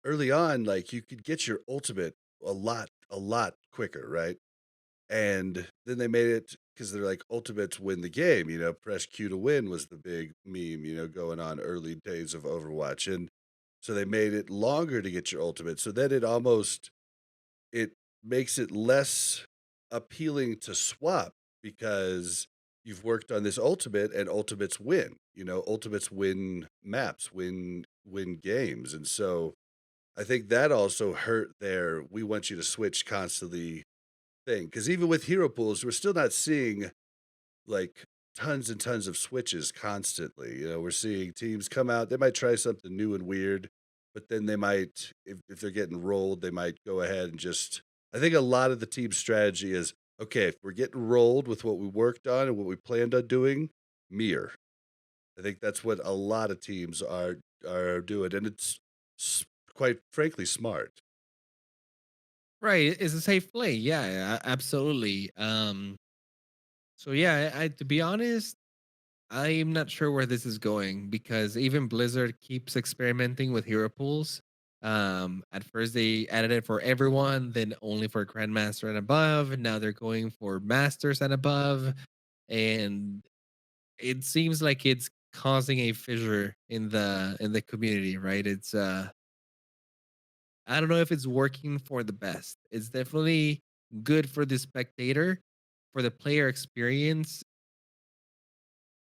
early on, like you could get your ultimate a lot quicker, right? And then they made it because they're like ultimates win the game, press Q to win was the big meme, going on early days of Overwatch. And so they made it longer to get your ultimate. So then it makes it less appealing to swap because you've worked on this ultimate and ultimates win. Ultimates win maps, win games. And so I think that also hurt their we want you to switch constantly thing. Because even with hero pools, we're still not seeing like tons and tons of switches constantly. We're seeing teams come out, they might try something new and weird, but then they might, if they're getting rolled, they might go ahead and just. I think a lot of the team's strategy is okay, if we're getting rolled with what we worked on and what we planned on doing, mirror. I think that's what a lot of teams are doing, and it's quite frankly smart. Right, it's a safe play. Yeah, absolutely. So yeah, to be honest, I'm not sure where this is going because even Blizzard keeps experimenting with hero pools. At first they added it for everyone, then only for Grandmaster and above. And now they're going for Masters and above, and it seems like it's causing a fissure in the community. Right? It's I don't know if it's working for the best. It's definitely good for the spectator, for the player experience.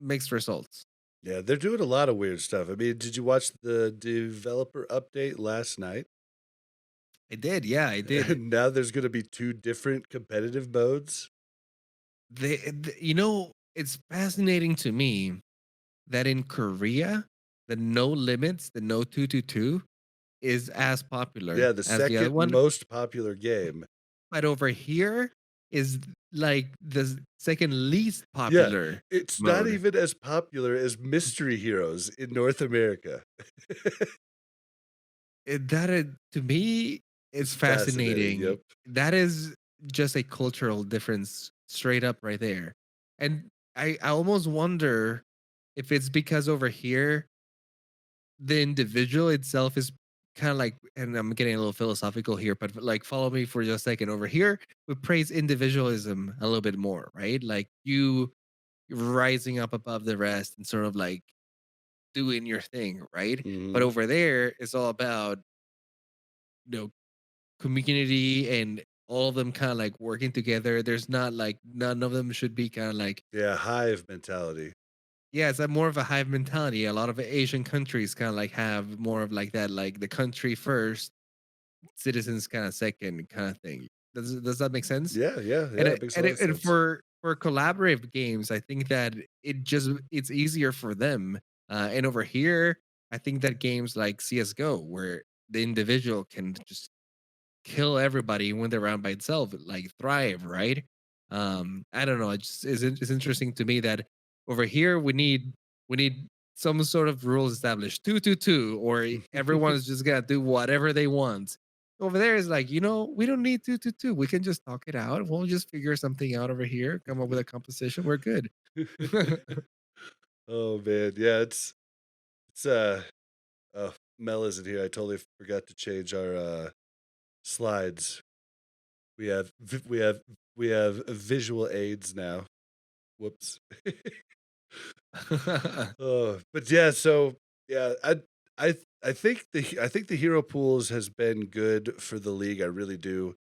Mixed results. Yeah, they're doing a lot of weird stuff. I mean, did you watch the developer update last night? I did, yeah, I did. And now there's going to be two different competitive modes. It's fascinating to me that in Korea, the no limits, the no 222 is as Yeah, popular the as the other second one. most popular game. But over here is like the second least Yeah, popular it's not mode. even as popular as Mystery Heroes in North America. To me, it's It's fascinating. fascinating. Yep. That is just a cultural difference straight up right there. And I almost wonder if it's because over here the individual itself is kind of like, and I'm getting a little philosophical here, but like follow me for just a second. Over here, we praise individualism a little bit more, right? Like you rising up above the rest and sort of like doing your thing, right? But Mhm. over there, it's all about you know community and all of them kind of like working together. There's not like none of them should be kind of like Yeah, hive mentality. yeah, it's a more of a hive mentality. A lot of Asian countries kind of like have more of like that, like the country first, citizens kind of second kind of thing. Does that make sense? Yeah, yeah, And yeah, it it, makes a and, lot of it, and sense. for collaborative games, I think that it's easier for them. And over here, I think that games like CS:GO, where the individual can just kill everybody when they're around by itself, like thrive, right? I don't know. It's interesting to me that over here we need some sort of rules established, 222, or everyone's just gonna do whatever they want. Over there is like, we don't need 222. We can just talk it out. We'll just figure something out over here, come up with a composition. We're good. Oh man, yeah, it's Mel isn't here. I totally forgot to change our slides. We have we have we have visual aids now. Whoops. Oh, but yeah, so yeah, I think the hero pools has been good for the league. I really do.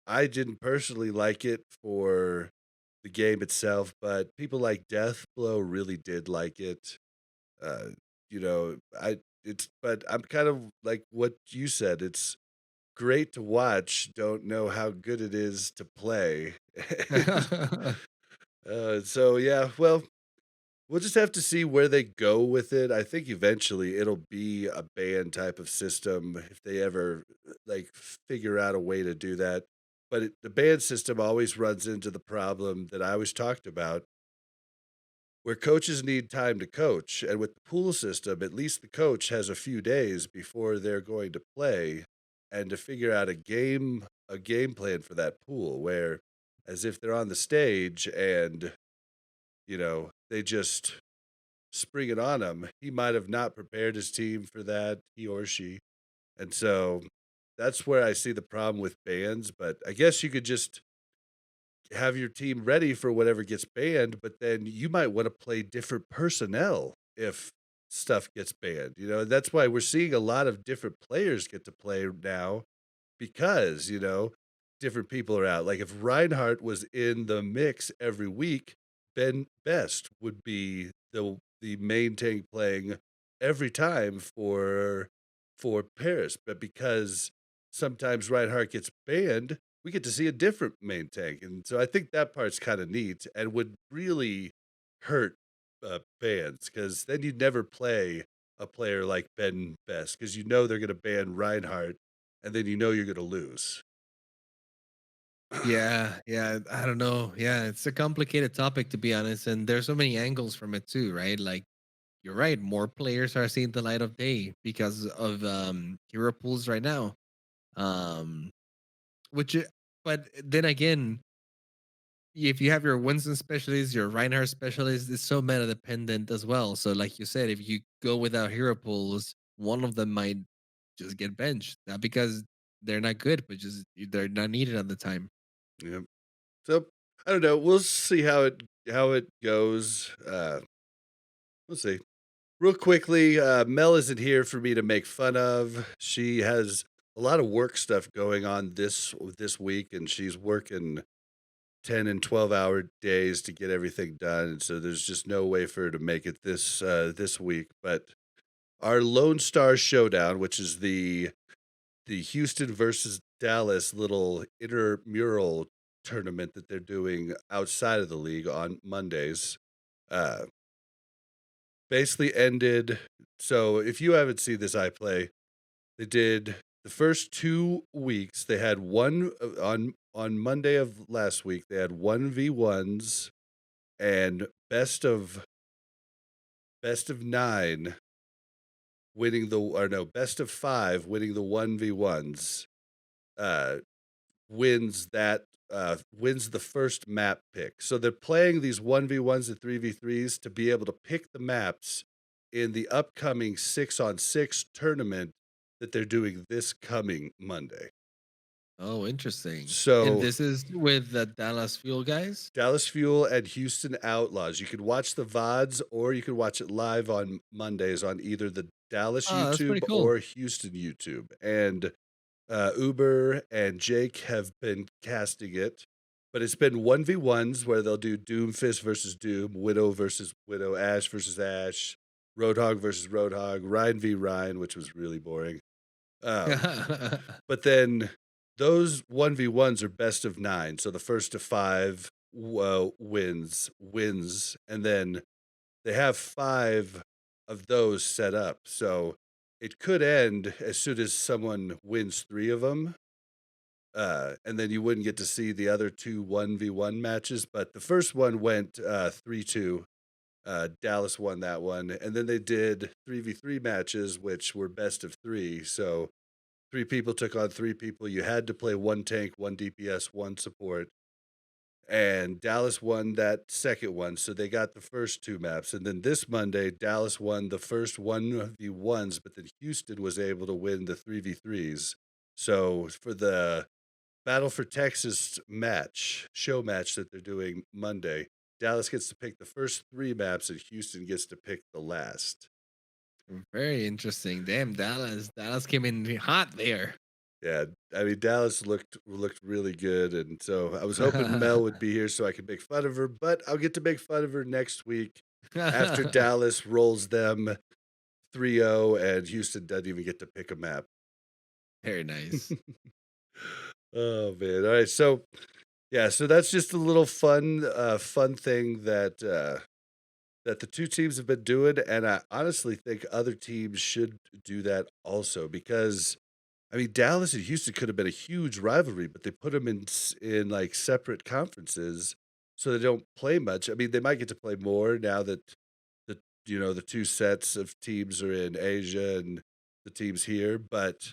I didn't personally like it for the game itself, but people like Deathblow really did like it. Uh, I it's but I'm kind of like what you said. It's great to watch. Don't know how good it is to play. So yeah, well, we'll just have to see where they go with it. I think eventually it'll be a ban type of system if they ever like figure out a way to do that. But the ban system always runs into the problem that I always talked about, where coaches need time to coach. And with the pool system, at least the coach has a few days before they're going to play and to figure out a game plan for that pool where as if they're on the stage and they just spring it on him. He might have not prepared his team for that, he or she. And so that's where I see the problem with bans. But I guess you could just have your team ready for whatever gets banned, but then you might want to play different personnel if stuff gets banned. And that's why we're seeing a lot of different players get to play now because, different people are out. Like if Reinhardt was in the mix every week, Ben Best would be the main tank playing every time for Paris. But because sometimes Reinhardt gets banned, we get to see a different main tank. And so I think that part's kind of neat and would really hurt bans, because then you'd never play a player like Ben Best, because you know they're going to ban Reinhardt, and then you know you're going to lose. Yeah, yeah, I don't know. Yeah, it's a complicated topic to be honest, and there's so many angles from it too, right? Like you're right, more players are seeing the light of day because of hero pools right now. Um which but then again, if you have your Winston specialist, your Reinhardt specialist, it's so meta dependent as well. So like you said, if you go without hero pools, one of them might just get benched. Not because they're not good, but just they're not needed at the time. Yep. So I don't know. We'll see how it goes. We'll see. Real quickly, Mel isn't here for me to make fun of. She has a lot of work stuff going on this week, and she's working 10 and 12-hour days to get everything done. And so there's just no way for her to make it this week. But our Lone Star Showdown, which is the Houston versus Dallas little intramural tournament that they're doing outside of the league on Mondays, uh, basically ended. So if you haven't seen this iPlay, they did the first 2 weeks. They had one on Monday of last week. They had 1v1s and best of 9 winning the, or no, best of 5 winning the 1v1s. Uh, wins the first map pick. So they're playing these 1v1s and 3v3s to be able to pick the maps in the upcoming 6-on-6 tournament that they're doing this coming Monday. Oh, interesting. And So this is with the Dallas Fuel guys? Dallas Fuel and Houston Outlaws. You can watch the VODs or you can watch it live on Mondays on either the Dallas Oh, that's YouTube pretty cool. or Houston YouTube. And Uber and Jake have been casting it, but it's been 1v1s where they'll do Doomfist versus Doom, Widow versus Widow, Ash versus Ash, Roadhog versus Roadhog, Ryan v Ryan, which was really boring. Um, but then those 1v1s are best of 9. So the first to 5 wins, and then they have 5 of those set up. So it could end as soon as someone wins 3 of them. And then you wouldn't get to see the other 2 1v1 matches. But the first one went 3-2. Dallas won that one. And then they did 3v3 matches, which were best of 3. So 3 people took on 3 people. You had to play 1 tank, 1 DPS, 1 support. And Dallas won that second one, so they got the first 2 maps. And then this Monday, Dallas won the first 1v1s, but then Houston was able to win the 3v3s. So for the Battle for Texas show match that they're doing Monday, Dallas gets to pick the first 3 maps and Houston gets to pick the last. Very interesting. Damn, Dallas came in hot there. Yeah, I mean Dallas looked really good, and so I was hoping Mel would be here so I could make fun of her, but I'll get to make fun of her next week after Dallas rolls them 3-0 and Houston doesn't even get to pick a map. Very nice. Oh man. All right, so yeah, so that's just a little fun thing that the 2 teams have been doing, and I honestly think other teams should do that also, because I mean, Dallas and Houston could have been a huge rivalry, but they put them in like separate conferences, so they don't play much. I mean, they might get to play more now that the the 2 sets of teams are in Asia and the teams here, but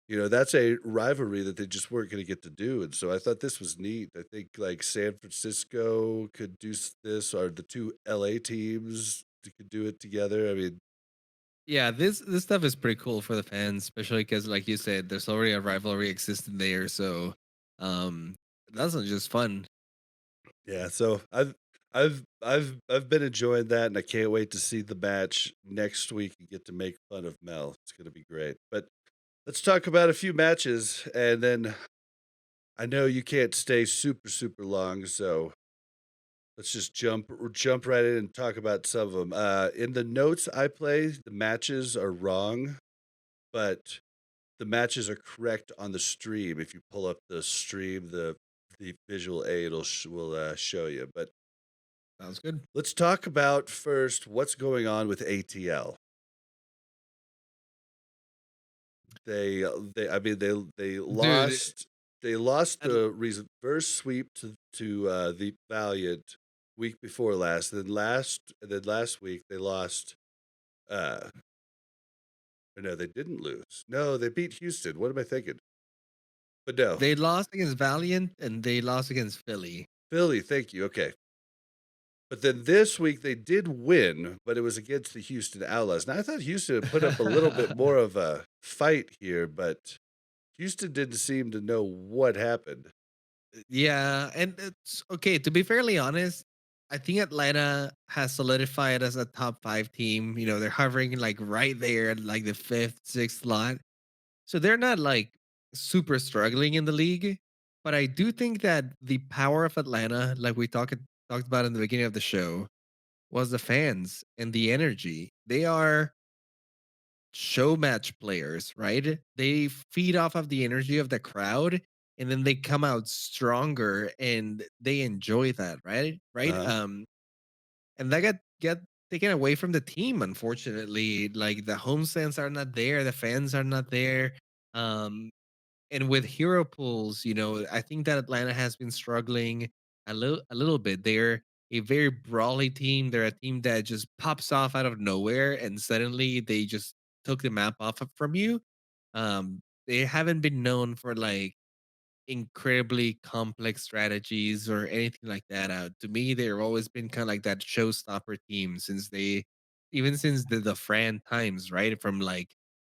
that's a rivalry that they just weren't going to get to do. And so I thought this was neat. I think like San Francisco could do this, or the 2 LA teams could do it together. I mean, Yeah, this stuff is pretty cool for the fans, especially because, like you said, there's already a rivalry existing there. So, that's not just fun. yeah, so I've been enjoying that, and I can't wait to see the match next week and get to make fun of Mel. It's gonna be great. But let's talk about a few matches, and then I know you can't stay super long, so let's just jump right in and talk about some of them. In the notes I play, the matches are wrong, but the matches are correct on the stream. If you pull up the stream, the visual aid will show you. But Sounds good. Let's talk about first what's going on with ATL. I mean, they Dude, lost they lost and the reverse sweep to the Valiant week before last. And then last week they lost. Uh, or no, they didn't lose. No, they beat Houston. What am I thinking? But no, they lost against Valiant and they lost against Philly. Philly. Thank you. Okay, but then this week they did win, but it was against the Houston Outlaws. Now I thought Houston had put up a little bit more of a fight here, but Houston didn't seem to know what happened. Yeah, and it's okay. To be fairly honest, I think Atlanta has solidified as a top 5 team. You know, they're hovering like right there at like the fifth, sixth slot. So they're not like super struggling in the league. But I do think that the power of Atlanta, like we talked about in the beginning of the show, was the fans and the energy. They are show match players, right? They feed off of the energy of the crowd and then they come out stronger and they enjoy that, right? Right? Uh-huh. And that get taken away from the team, unfortunately. Like the home stands are not there, the fans are not there. Um and with hero pools, you know, I think that Atlanta has been struggling a little bit. They're a very brawly team. They're a team that just pops off out of nowhere and suddenly they just took the map off from you. They haven't been known for like incredibly complex strategies or anything like that. To me, they've always been kind of like that showstopper team even since the Fran times, right? From like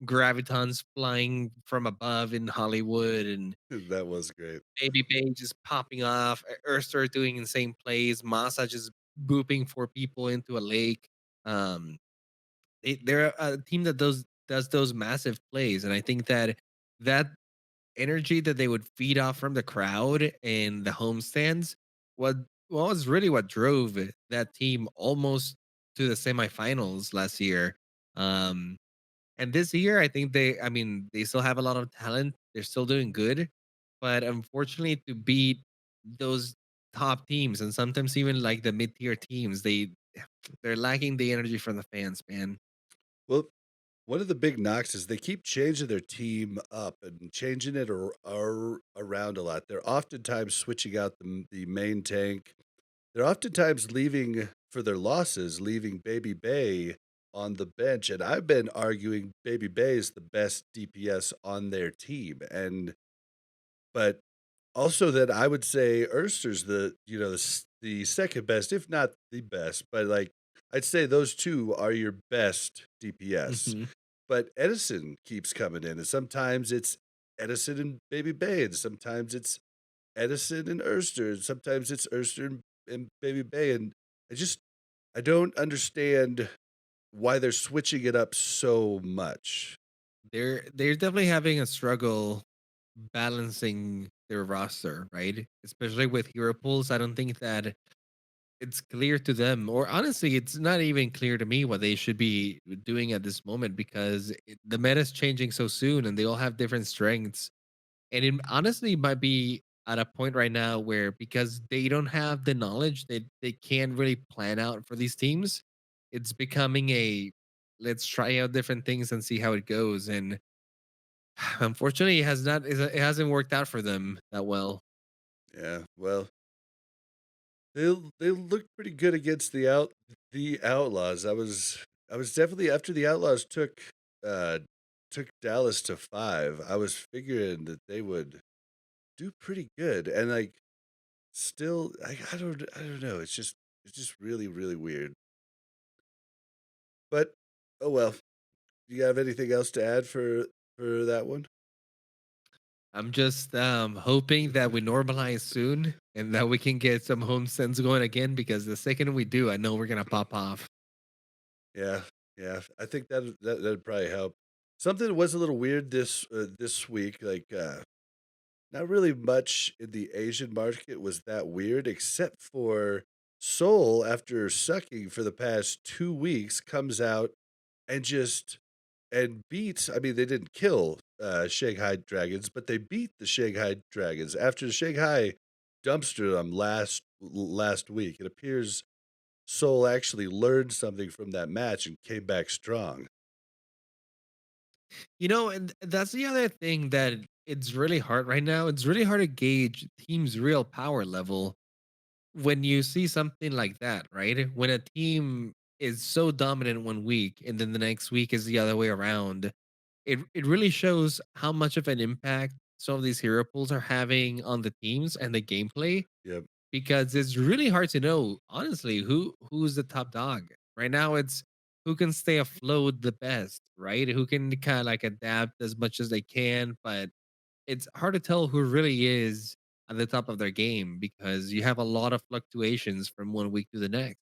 gravitons flying from above in Hollywood and That was great. Baby Bay just popping off, Urster doing insane plays, Masa just booping for people into a lake. Um, they're a team that does those massive plays, and I think that energy that they would feed off from the crowd and the homestands what was really what drove that team almost to the semifinals last year. Um, and this year, I think I mean, they still have a lot of talent. They're still doing good, but unfortunately, to beat those top teams and sometimes even like the mid tier teams, they're lacking the energy from the fans, man. Well, one of the big knocks is they keep changing their team up and changing it around a lot. They're oftentimes switching out the main tank. They're oftentimes leaving for their losses, leaving Baby Bay on the bench. And I've been arguing Baby Bay is the best DPS on their team. But also that I would say Erster's the second best, if not the best. But like I'd say those two are your best DPS. Hmm. But Edison keeps coming in, and sometimes it's Edison and Baby Bay, and sometimes it's Edison and Erster, and sometimes it's Erster and Baby Bay, and I don't understand why they're switching it up so much. They're definitely having a struggle balancing their roster, right? Especially with hero pools. I don't think that it's clear to them, or honestly, it's not even clear to me what they should be doing at this moment because the meta is changing so soon, and they all have different strengths. And it honestly might be at a point right now where because they don't have the knowledge, they can't really plan out for these teams. It's becoming a let's try out different things and see how it goes. And unfortunately, it hasn't worked out for them that well. Yeah, well, they looked pretty good against the Outlaws. I was definitely after the Outlaws uh took Dallas to 5. I was figuring that they would do pretty good, and like still, I don't know. It's just really really weird. But oh well. Do you have anything else to add for that one? I'm just hoping that we normalize soon and that we can get some home sends going again because the second we do, I know we're gonna pop off. Yeah, yeah. I think that'd probably help. Something that was a little weird this week, like not really much in the Asian market was that weird, except for Seoul, after sucking for the past 2 weeks, comes out and and beats. I mean, they didn't kill Shanghai Dragons, but they beat the Shanghai Dragons after Shanghai dumpstered them last week. It appears Seoul actually learned something from that match and came back strong. And that's the other thing that it's really hard right now. It's really hard to gauge team's real power level when you see something like that, right? When a team is so dominant one week and then the next week is the other way around, it really shows how much of an impact some of these hero pools are having on the teams and the gameplay, Yep. because it's really hard to know honestly who's the top dog. Right now it's who can stay afloat the best, right? Who can kind of like adapt as much as they can, but it's hard to tell who really is at the top of their game because you have a lot of fluctuations from one week to the next.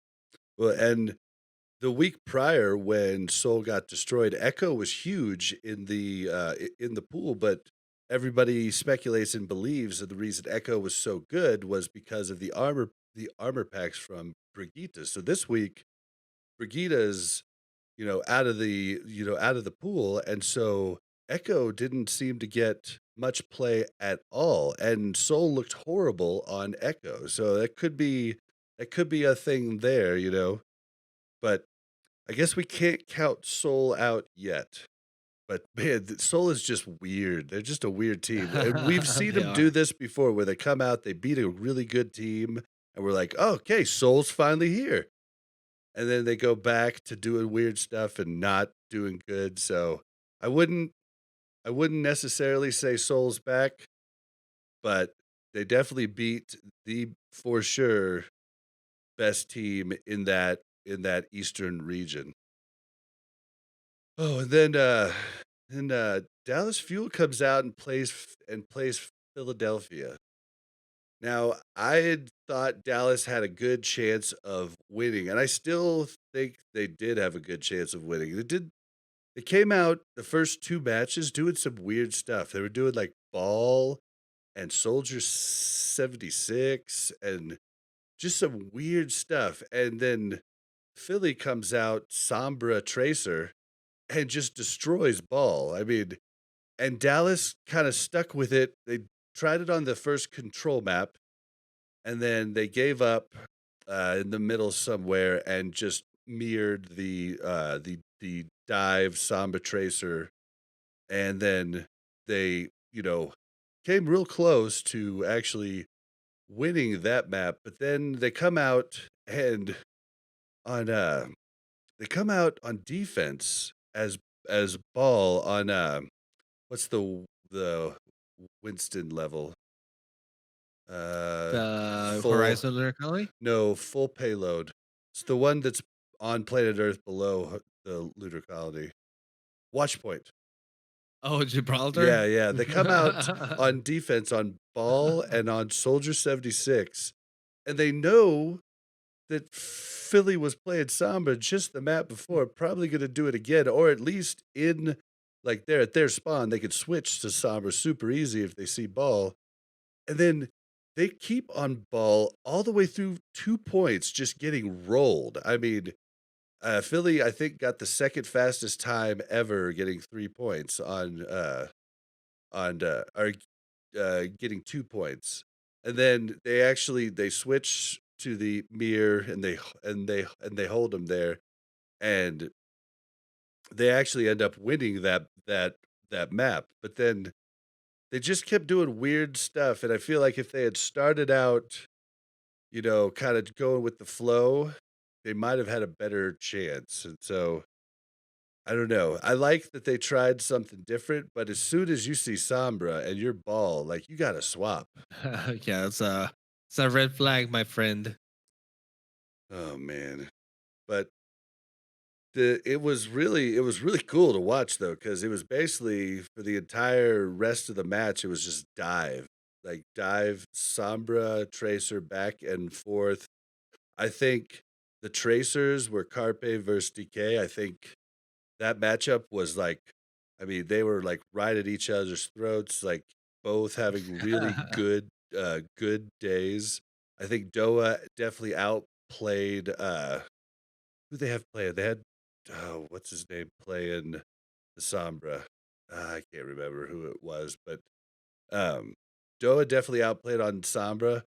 Well, and the week prior when Seoul got destroyed, Echo was huge in the pool, but everybody speculates and believes that the reason Echo was so good was because of the armor packs from Brigitte. So this week, Brigitte's out of the pool, and so Echo didn't seem to get much play at all, and Soul looked horrible on Echo. So that could be a thing there. But I guess we can't count Soul out yet. But man, Soul is just weird. They're just a weird team, and we've seen They them do are. this before, where they come out, they beat a really good team, and we're like, oh, okay, Soul's finally here, and then they go back to doing weird stuff and not doing good. So I wouldn't I wouldn't necessarily say Soul's back, but they definitely beat the for sure best team in that eastern region. Oh, and then Dallas Fuel comes out and plays Philadelphia. Now, I had thought Dallas had a good chance of winning, and I still think they did have a good chance of winning. They came out the first 2 matches doing some weird stuff. They were doing, like, Ball and Soldier 76 and just some weird stuff, and then Philly comes out Sombra Tracer and just destroys Ball. I mean, and Dallas kinda stuck with it. They tried it on the first control map, and then they gave up, in the middle somewhere and just mirrored the dive Samba Tracer, and then they, came real close to actually winning that map, but then on, uh they come out on defense as Ball on, what's the Winston level? The Full Horizon Lyrically? No, full payload. It's the one that's on planet Earth below the lunar colony. Watchpoint. Oh, Yeah, Gibraltar? yeah. They come out on defense on Ball and on Soldier 76, and they know that Philly was playing Samba just the map before, probably gonna do it again, or at least in like, they're at their spawn, they could switch to Samba super easy if they see Ball. And then they keep on Ball all the way through 2 points, just getting rolled. I mean, Philly, I think, got the second fastest time ever getting 3 points or getting 2 points. And then they switch to the mirror, and they hold them there, and they actually end up winning that map. But then they just kept doing weird stuff, and I feel like if they had started out, kinda going with the flow, they might have had a better chance. And so, I don't know. I like that they tried something different, but as soon as you see Sombra and your Ball, like, you gotta swap. Yeah, it's a red flag, my friend. Oh, man. But it was really cool to watch, though, because it was basically for the entire rest of the match, it was just dive. Like, dive, Sombra, Tracer, back and forth. I think the Tracers were Carpe versus DK. I think that matchup was like, I mean, they were like right at each other's throats, like both having really good days. I think Doa definitely outplayed who they have playing. They had, oh, what's his name playing the Sombra. I can't remember who it was, but um Doa definitely outplayed on Sombra.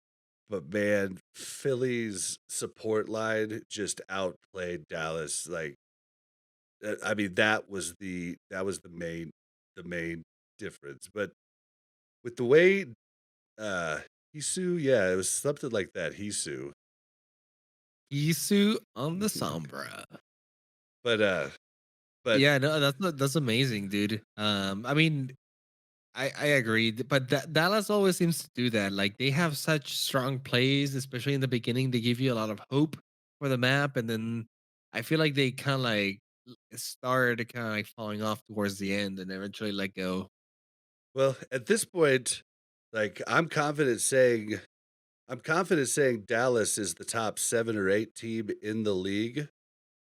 but man, Philly's support line just outplayed Dallas. Like, I mean, that was the main difference. But with the way uh Hisu, yeah, it was something like that. Hisu, Isu on the Sombra. but but Yeah, no, that's amazing, dude. I mean, I agree, but Dallas always seems to do that. Like they have such strong plays, especially in the beginning. They give you a lot of hope for the map, and then I feel like they kind of like started kind of like falling off towards the end, and eventually let go. well, at this point, like I'm confident saying Dallas is the top 7 or 8 team in the league.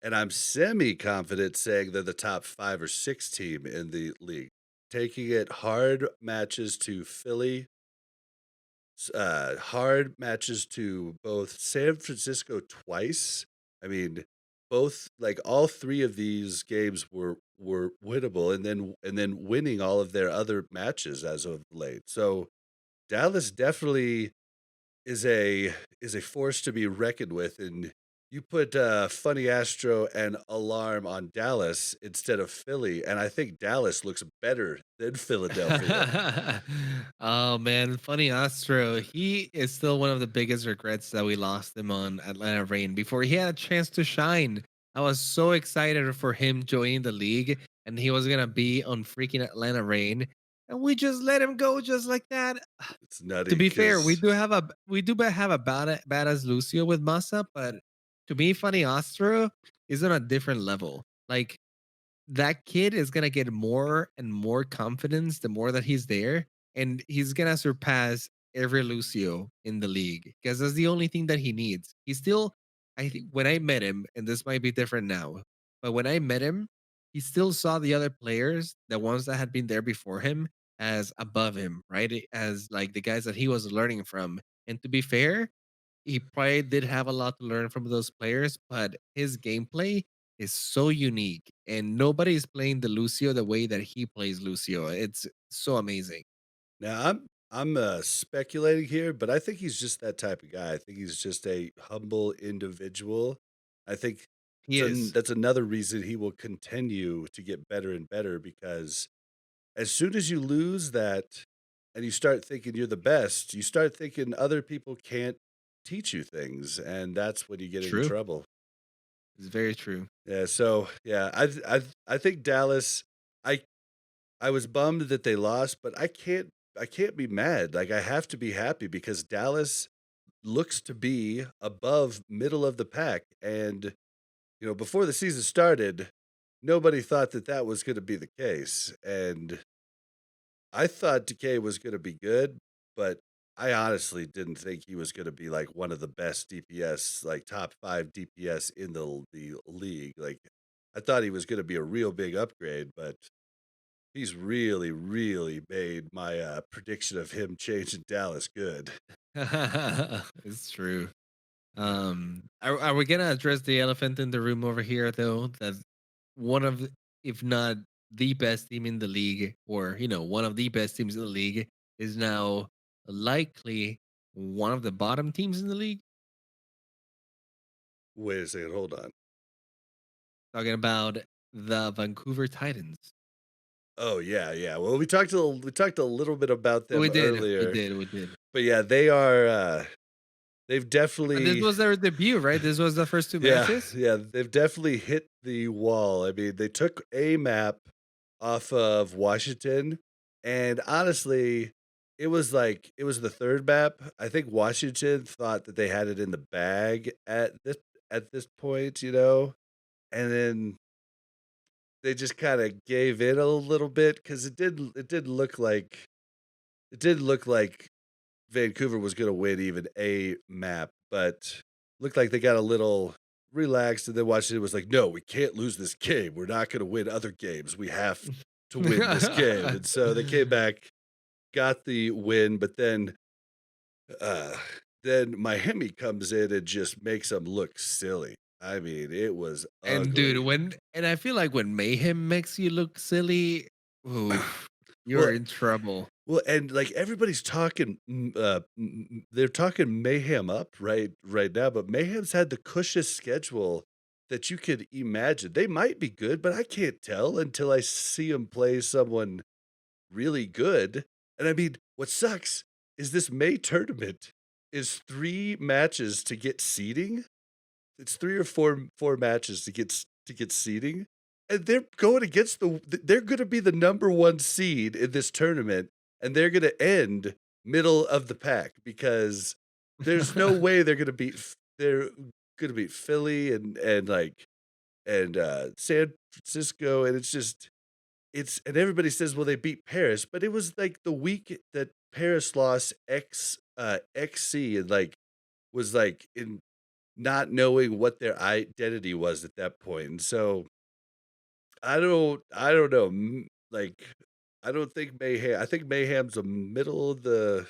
And I'm semi confident saying they're the top 5 or 6 team in the league. Taking it hard matches to Philly, hard matches to both San Francisco twice. I mean, both like all 3 of these games were winnable, and then winning all of their other matches as of late. So Dallas definitely is a force to be reckoned with, and you put Funny Astro and Alarm on Dallas instead of Philly, and I think Dallas looks better than Philadelphia. Oh man, funny Astro. He is still one of the biggest regrets that we lost him on Atlanta Rain before he had a chance to shine. I was so excited for him joining the league and he was gonna be on freaking Atlanta Rain. And we just let him go just like that. It's To nutty be fair, because we do have a badass Lucio with Massa, but to me, Funny Astro is on a different level. Like that kid is gonna get more and more confidence the more that he's there, and he's gonna surpass every Lucio in the league because that's the only thing that he needs. He's still, I think, when I met him, and this might be different now, but when I met him, he still saw the other players, the ones that had been there before him, as above him, right? As like the guys that he was learning from. And to be fair, he probably did have a lot to learn from those players, but his gameplay is so unique and nobody's playing the Lucio the way that he plays Lucio. It's so amazing. now I'm speculating here, but I think he's just that type of guy. I think he's just a humble individual. I think He is. that's another reason he will continue to get better and better because as soon as you lose that and you start thinking you're the best, you start thinking other people can't teach you things, and that's when you get into True. trouble. It's very true. Yeah, so yeah, I think Dallas. I I was bummed that they lost, but I can't be mad. Like I have to be happy because Dallas looks to be above middle of the pack, and before the season started, nobody thought that that was going to be the case, and I thought Decay was gonna be good, but I honestly didn't think he was gonna be, like, one of the best DPS, like, top 5 DPS in the league, like, I thought he was gonna be a real big upgrade, but he's really, really made my, prediction of him changing Dallas good. It's true. Are we gonna address the elephant in the room over here though? That one of, if not the best team in the league, or one of the best teams in the league, is now likely one of the bottom teams in the league. Wait a second, hold on. Talking about the Vancouver Titans. Oh, yeah, yeah, well, we talked a little bit about them We did, we earlier, did, we did. but yeah, they are, they've But this definitely was their debut, right? This was the first two Yeah, matches. yeah, they've definitely hit the wall. I mean, they took a map off of Washington, and honestly, it was the 3rd map. I think Washington thought that they had it in the bag at this point, and then they just kind of gave in a little bit because it did look like Vancouver was gonna win even a map, but looked like they got a little relaxed, and then Washington was like, "No, we can't lose this game. We're not gonna win other games. We have to win this game." And so they came back, got the win, but uh, then Miami comes in and just makes them look silly. I mean, it was And dude, ugly. I feel like when Mayhem makes you look silly, oof. You're Well, in trouble. well, and like everybody's talking, they're talking Mayhem up right now, but Mayhem's had the cushest schedule that you could imagine. They might be good, but I can't tell until I see them play someone really good. And I mean, what sucks is this May tournament is 3 matches to get seeding. It's 3 or 4 matches to get seeding, and they're going against they're gonna be the number 1 seed in this tournament, and they're gonna end middle of the pack because there's no way they're gonna beat Philly and San Francisco, and it's just and everybody says, "Well, they beat Paris," but it was, like, the week that Paris lost XC and, like, was, like, in not knowing what their identity was at that point, and so I don't know, I don't think I think Mayhem's a middle of the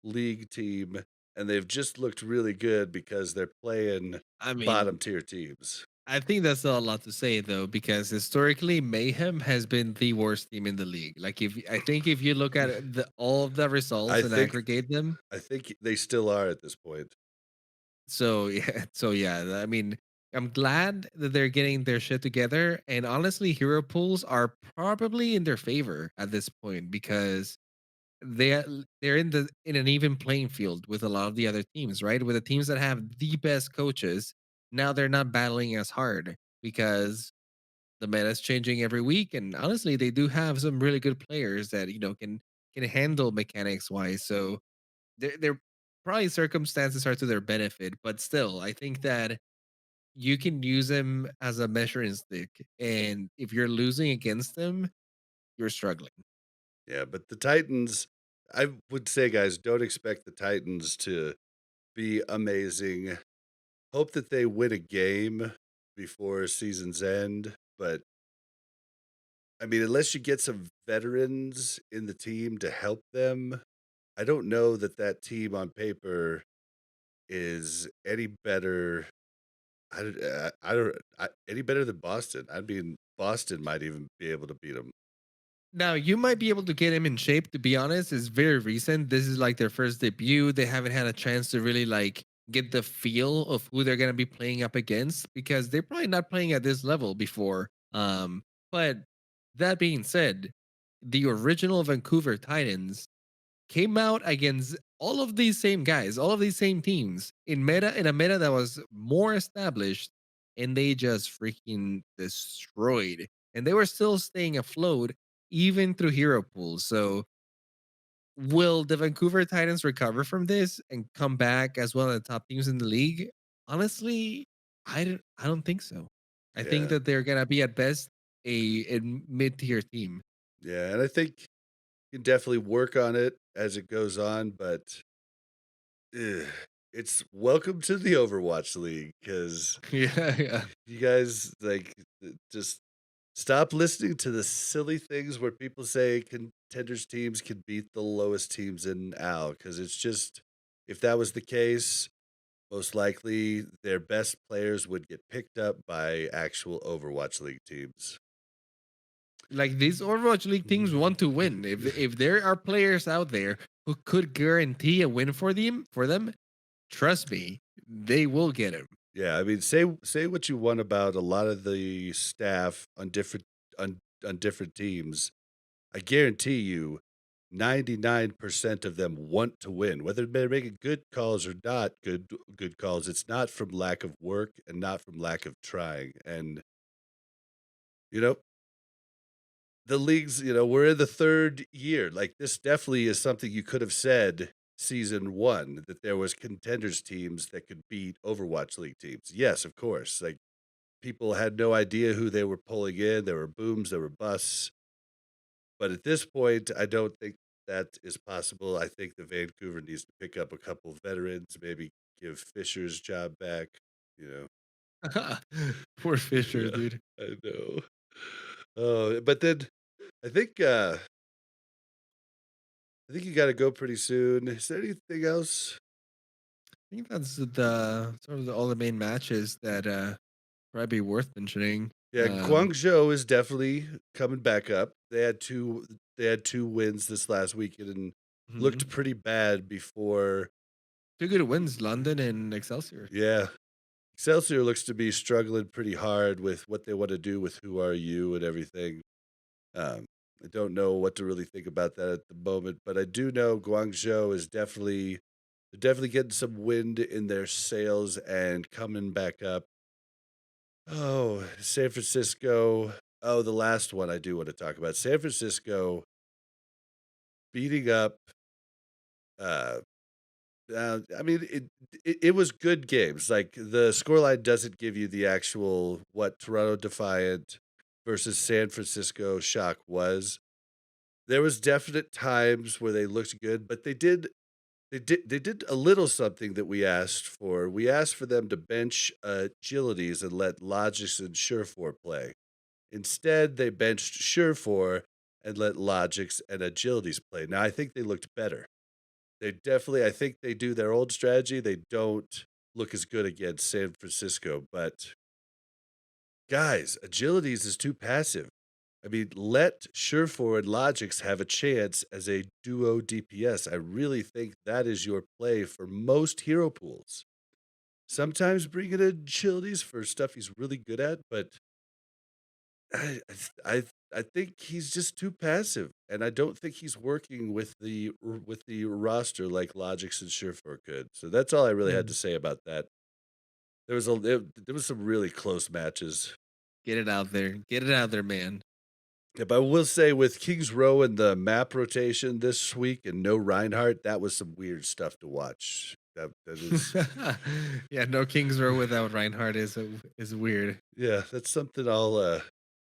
league team, and they've just looked really good because they're playing I mean, bottom tier teams. I think that's not a lot to say though, because historically Mayhem has been the worst team in the league. Like I think if you look at all of the results I and think aggregate them, I think they still are at this point. so yeah, so yeah, I mean, I'm glad that they're getting their shit together. And honestly, hero pools are probably in their favor at this point because they're in an even playing field with a lot of the other teams, right? With the teams that have the best coaches, now they're not battling as hard because the meta is changing every week, and honestly, they do have some really good players that can handle mechanics wise. So they're probably circumstances are to their benefit, but still, I think that you can use them as a measuring stick, and if you're losing against them, you're struggling. Yeah, but the Titans, I would say, guys, don't expect the Titans to be amazing. Hope that they win a game before season's end, but I mean, unless you get some veterans in the team to help them, I don't know that that team on paper is any better. Any better than Boston. I mean, Boston might even be able to beat them. Now, you might be able to get him in shape, to be honest. It's very recent. This is like their first debut. They haven't had a chance to really like get the feel of who they're gonna be playing up against because they're probably not playing at this level before. But that being said, the original Vancouver Titans came out against all of these same guys, all of these same teams in a meta that was more established, and they just freaking destroyed. And they were still staying afloat even through hero pools. So will the Vancouver Titans recover from this and come back as one of the top teams in the league? Honestly, I don't think so. I think Yeah, that they're gonna be at best a mid tier team. yeah, and I think you can definitely work on it as it goes on, but ugh, it's welcome to the Overwatch League because Yeah, yeah. you guys just stop listening to the silly things where people say contenders teams can beat the lowest teams in AL because it's just if that was the case, most likely their best players would get picked up by actual Overwatch League teams. Like these Overwatch League teams want to win. If there are players out there who could guarantee a win for them, trust me, they will get him. Yeah, I mean, say what you want about a lot of the staff on different teams. I guarantee you, 99% of them want to win, whether they're making good calls or not good calls. It's not from lack of work and not from lack of trying. And you know, the leagues, we're in the 3rd year. Like this definitely is something you could have said season 1 that there was contenders teams that could beat Overwatch League teams. Yes, of course. Like people had no idea who they were pulling in. There were booms, there were busts. But at this point, I don't think that is possible. I think the Vancouver needs to pick up a couple veterans, maybe give Fisher's job back. You know, Poor Fisher, yeah, dude. I know. Oh, but then I think uh I think you got to go pretty soon. Is there anything else? I think that's the sort of all the main matches that probably be worth mentioning. Yeah, Um, Guangzhou is definitely coming back up. They had two wins this last weekend and looked mhm. pretty bad before. Two good wins, London and Excelsior. Yeah. Excelsior looks to be struggling pretty hard with what they want to do with Who Are You and everything. Um, I don't know what to really think about that at the moment, but I do know Guangzhou is definitely getting some wind in their sails and coming back up. Oh, San Francisco. Oh, the last one I do want to talk about. San Francisco beating up. Uh, I mean, it was good games. Like the scoreline doesn't give you the actual what Toronto Defiant versus San Francisco Shock was. There was definite times where they looked good, but they did a little something that we asked for. We asked for them to bench agilities and let Logix and Surefour play. Instead, they benched Surefour and let Logix and agilities play. Now, I think they looked better. I think they do their old strategy. They don't look as good against San Francisco, but guys, agilities is too passive. I mean, let Surefour and Logix have a chance as a duo DPS. I really think that is your play for most hero pools. Sometimes bring in agilities for stuff he's really good at, but I think he's just too passive, and I don't think he's working with the roster like Logix and Surefour could. So that's all I really had to Mm. say about that. There was some really close matches. Get it out there. Get it out there, man. Yeah, but I will say with Kings Row and the map rotation this week and no Reinhardt, that was some weird stuff to watch. That is Yeah, no Kings Row without Reinhardt is weird. yeah, that's something I'll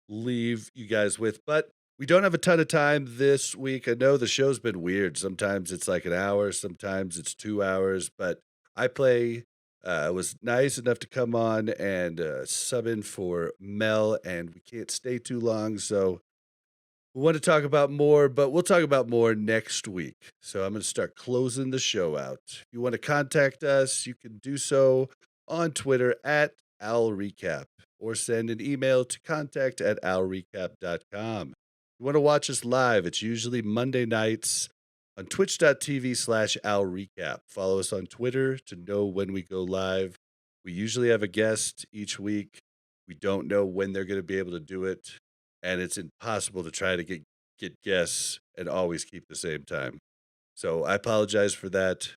leave you guys with. But we don't have a ton of time this week. I know the show's been weird. Sometimes it's like an hour, sometimes it's 2 hours, but I play was nice enough to come on and sub in for Mel, and we can't stay too long, so we want to talk about more, but we'll talk about more next week. So I'm going to start closing the show out. If you want to contact us, you can do so on Twitter at OwlRecap or send an email to contact@owlrecap.com. If you want to watch us live, it's usually Monday nights on twitch.tv/OwlRecap. Follow us on Twitter to know when we go live. We usually have a guest each week. We don't know when they're going to be able to do it, and it's impossible to try to get guests and always keep the same time. So I apologize for that.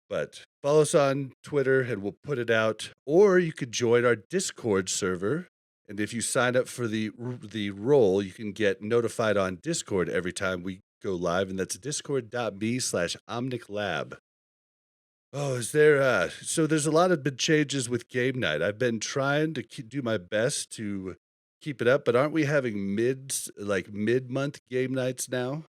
But follow us on Twitter and we'll put it out. Or you could join our Discord server. And if you sign up for the role, you can get notified on Discord every time we go live. And that's discord.me/OmnicLab. Oh, is there so there's a lot of big changes with game night. I've been trying to do my best to keep it up, but aren't we having mid-month game nights now?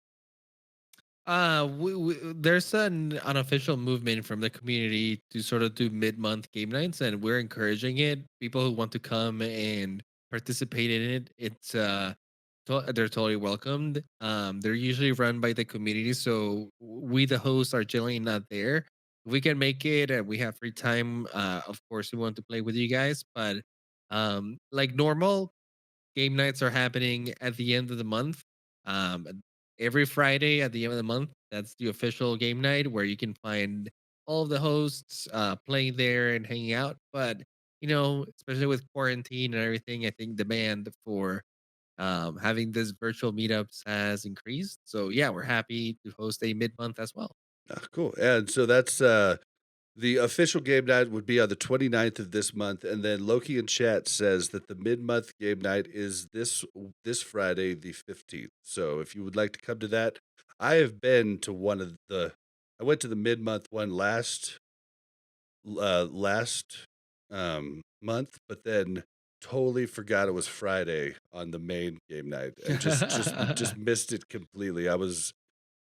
There's an unofficial movement from the community to sort of do mid-month game nights, and we're encouraging it. People who want to come and participate in it, they're totally welcomed. They're usually run by the community, so we, the hosts, are generally not there. If we can make it and we have free time, of course, we want to play with you guys. But like normal, game nights are happening at the end of the month. Every Friday at the end of the month, that's the official game night where you can find all of the hosts playing there and hanging out. But especially with quarantine and everything, I think demand for having this virtual meetups has increased. So yeah, we're happy to host a mid-month as well. Ah, cool. And so that's the official game night would be on the 29th of this month, and then Loki in chat says that the mid-month game night is this Friday, the 15th. So if you would like to come to that, I have been to I went to the mid-month one last month, but then totally forgot it was Friday on the main game night and just missed it completely. I was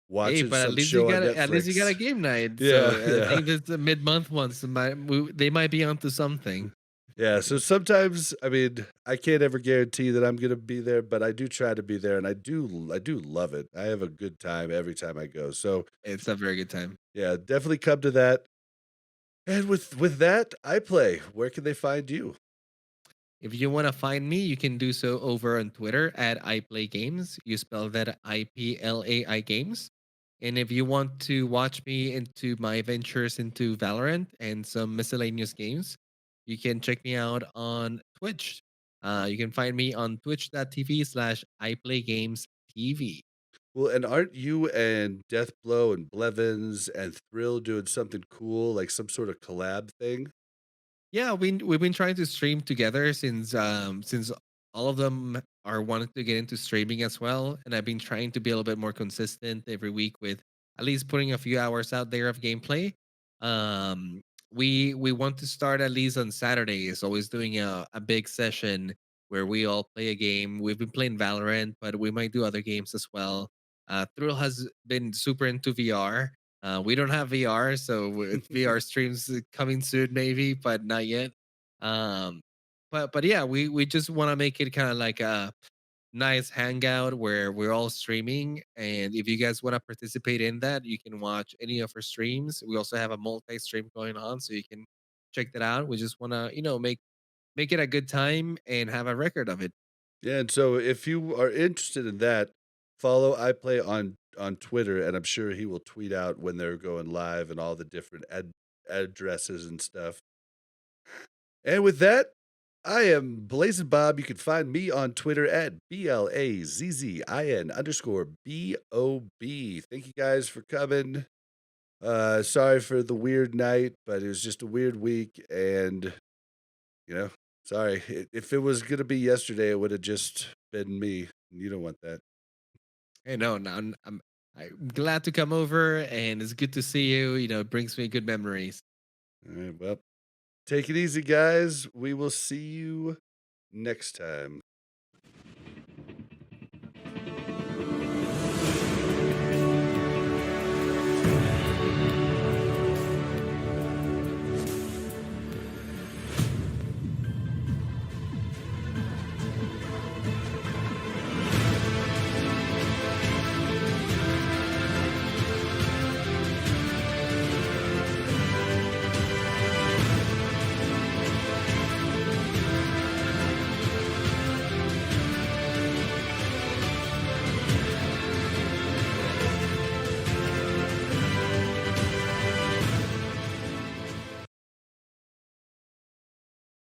Hey, watching but some show on at least you got a Netflix. game night. Yeah, So I yeah. think it's the mid-month ones. They might be onto something. Yeah, so sometimes, I mean, I can't ever guarantee that I'm gonna be there, but I do try to be there, and I do love it. I have a good time every time I go. So It's a very good time. yeah, definitely come to that. And with that, I play. Where can they find you? If you want to find me, you can do so over on Twitter at iPlayGames. You spell that IPLAI Games. And if you want to watch me into my ventures into Valorant and some miscellaneous games, you can check me out on Twitch. You can find me on twitch.tv/iPlayGamesTV. Well, and aren't you and Deathblow and Blevins and Thrill doing something cool, like some sort of collab thing? Yeah, we've been trying to stream together since all of them are wanting to get into streaming as well, and I've been trying to be a little bit more consistent every week with at least putting a few hours out there of gameplay. Um, we want to start at least on Saturdays, always doing a big session where we all play a game. We've been playing Valorant, but we might do other games as well. Thrill has been super into VR. We don't have VR, so with VR streams coming soon, maybe, but not yet. Um, but yeah, we just want to make it kind of like a nice hangout where we're all streaming. And if you guys want to participate in that, you can watch any of our streams. We also have a multi-stream going on, so you can check that out. We just want to, make it a good time and have a record of it. Yeah, and so if you are interested in that, follow iPlay on Twitter, and I'm sure he will tweet out when they're going live and all the different addresses and stuff. And with that, I am BlazzinBob. You can find me on Twitter at BLAZZIN_BOB. Thank you guys for coming. Sorry for the weird night, but it was just a weird week, and you know, sorry. If it was gonna be yesterday, it would have just been me. You don't want that. Hey, no, no, I'm glad to come over, and it's good to see you. It brings me good memories. All right, well, take it easy, guys. We will see you next time.